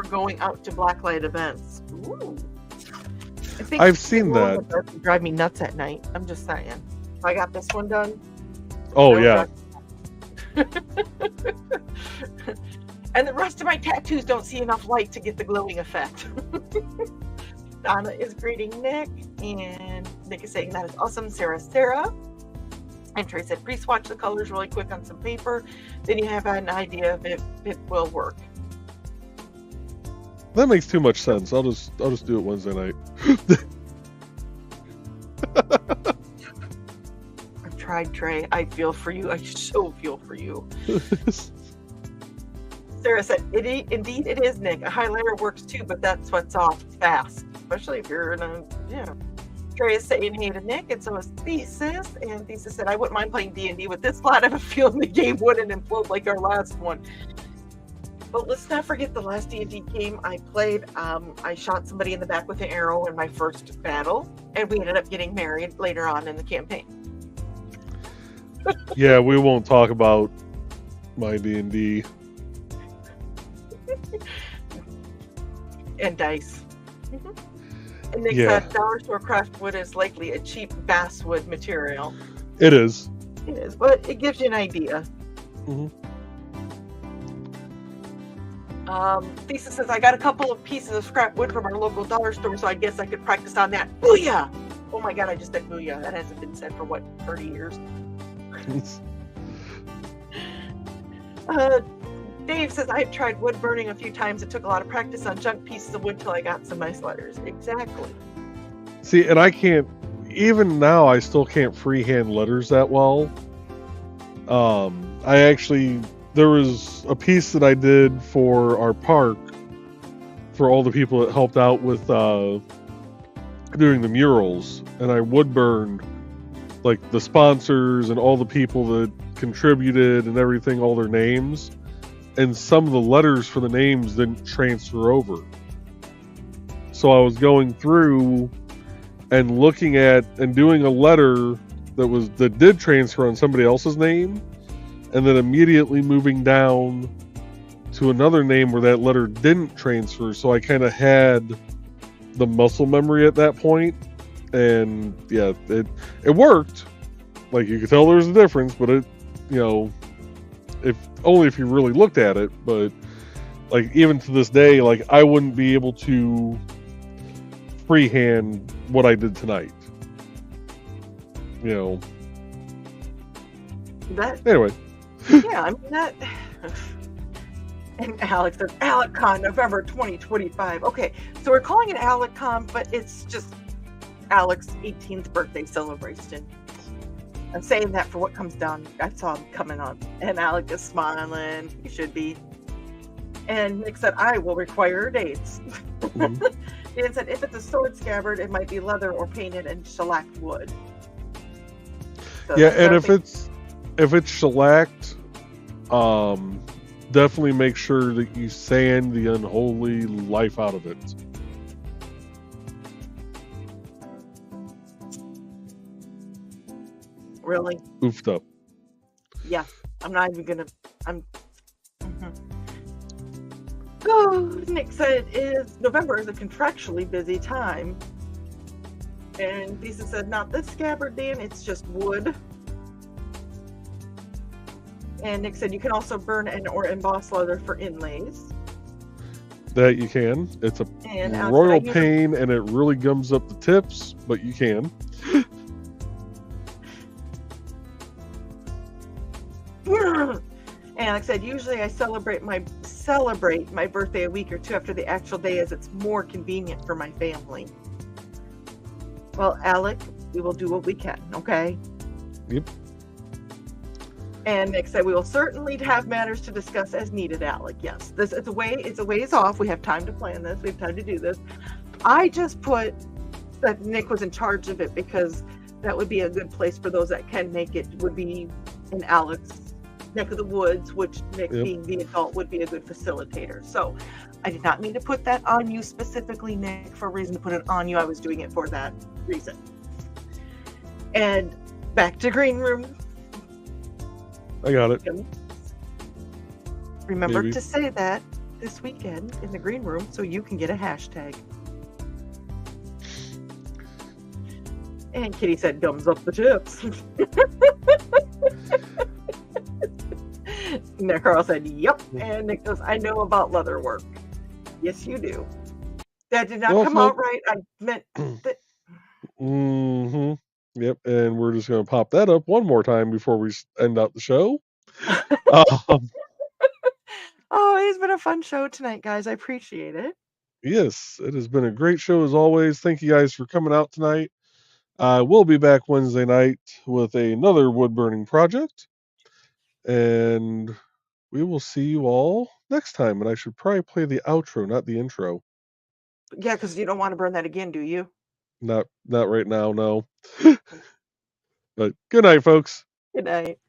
going out to blacklight events. Ooh. I've seen that. Would drive me nuts at night. I'm just saying. If I got this one done. Oh yeah. And the rest of my tattoos don't see enough light to get the glowing effect. Donna is greeting Nick, and Nick is saying that is awesome, Sarah. And Trey said, please swatch the colors really quick on some paper, then you have an idea if it will work. That makes too much sense. I'll just do it Wednesday night. I've tried, Trey. I feel for you. I so feel for you. Sarah said, indeed it is, Nick. A highlighter works too, but that sweats off fast, especially if you're in a, Trey is saying hey to Nick, and so is Thesis. And Thesis said, I wouldn't mind playing D&D with this slot. I have a feeling the game wouldn't implode like our last one. But let's not forget the last D&D game I played. I shot somebody in the back with an arrow in my first battle, and we ended up getting married later on in the campaign. Yeah, we won't talk about my D&D. And dice. And Nick said dollar store craft wood is likely a cheap basswood material. It is. It is, but it gives you an idea. Mm-hmm. Thesis says, I got a couple of pieces of scrap wood from our local dollar store, so I guess I could practice on that. Booyah! Oh my God, I just said booyah. That hasn't been said for 30 years? Dave says, I've tried wood burning a few times. It took a lot of practice on junk pieces of wood till I got some nice letters. Exactly. See, and I can't, even now, I still can't freehand letters that well. There was a piece that I did for our park for all the people that helped out with doing the murals, and I wood burned like the sponsors and all the people that contributed and everything, all their names, and some of the letters for the names didn't transfer over. So I was going through and looking at and doing a letter that did transfer on somebody else's name, and then immediately moving down to another name where that letter didn't transfer. So I kind of had the muscle memory at that point, and yeah, it worked. Like, you could tell there was a difference, but it, if only if you really looked at it. But like, even to this day, like, I wouldn't be able to freehand what I did tonight. That Anyway. Yeah, I mean that. And Alex says AlecCon November 2025. Okay, so we're calling it AlecCon, but it's just Alex's 18th birthday celebration. I'm saying that for what comes down. I saw him coming on, and Alec is smiling. You should be. And Nick said, "I will require dates." Mhm. Dan said, "If it's a sword scabbard, it might be leather or painted and shellacked wood." So Yeah, that's and our if it's shellacked, definitely make sure that you sand the unholy life out of it. really, Oofed up. yeah. I'm not even gonna. Mhm. Oh, Nick said, November is a contractually busy time. And Lisa said, "Not this scabbard, Dan. It's just wood." And Nick said, "You can also burn or emboss leather for inlays." That you can. It's a And Alex royal said, pain, and it really gums up the tips, but you can. And Alex said, "Usually I celebrate my birthday a week or two after the actual day, as it's more convenient for my family." Well, Alec, we will do what we can, okay? Yep. And Nick said, "We will certainly have matters to discuss as needed, Alec." Yes, it's a ways off. We have time to plan this. We have time to do this. I just put that Nick was in charge of it because that would be a good place for those that can make it, would be in Alec's neck of the woods, which Nick, Yep. being the adult, would be a good facilitator. So I did not mean to put that on you specifically, Nick, for a reason to put it on you. I was doing it for that reason. And back to green room. I got it. Remember Maybe. to say that this weekend in the green room so you can get a hashtag. And Kitty said, "Gums up the tips." Nick Carl said, "Yep." And Nick goes, "I know about leather work." Yes, you do. That did not Well, come out right. I meant that. Mm-hmm. Yep, and we're just going to pop that up one more time before we end out the show. um, Oh, it's been a fun show tonight, guys. I appreciate it. yes, it has been a great show as always. Thank you guys for coming out tonight. We'll be back Wednesday night with another wood burning project, and we will see you all next time. And I should probably play the outro, not the intro. Yeah, because you don't want to burn that again, do you? Not right now, no. But good night, folks. Good night.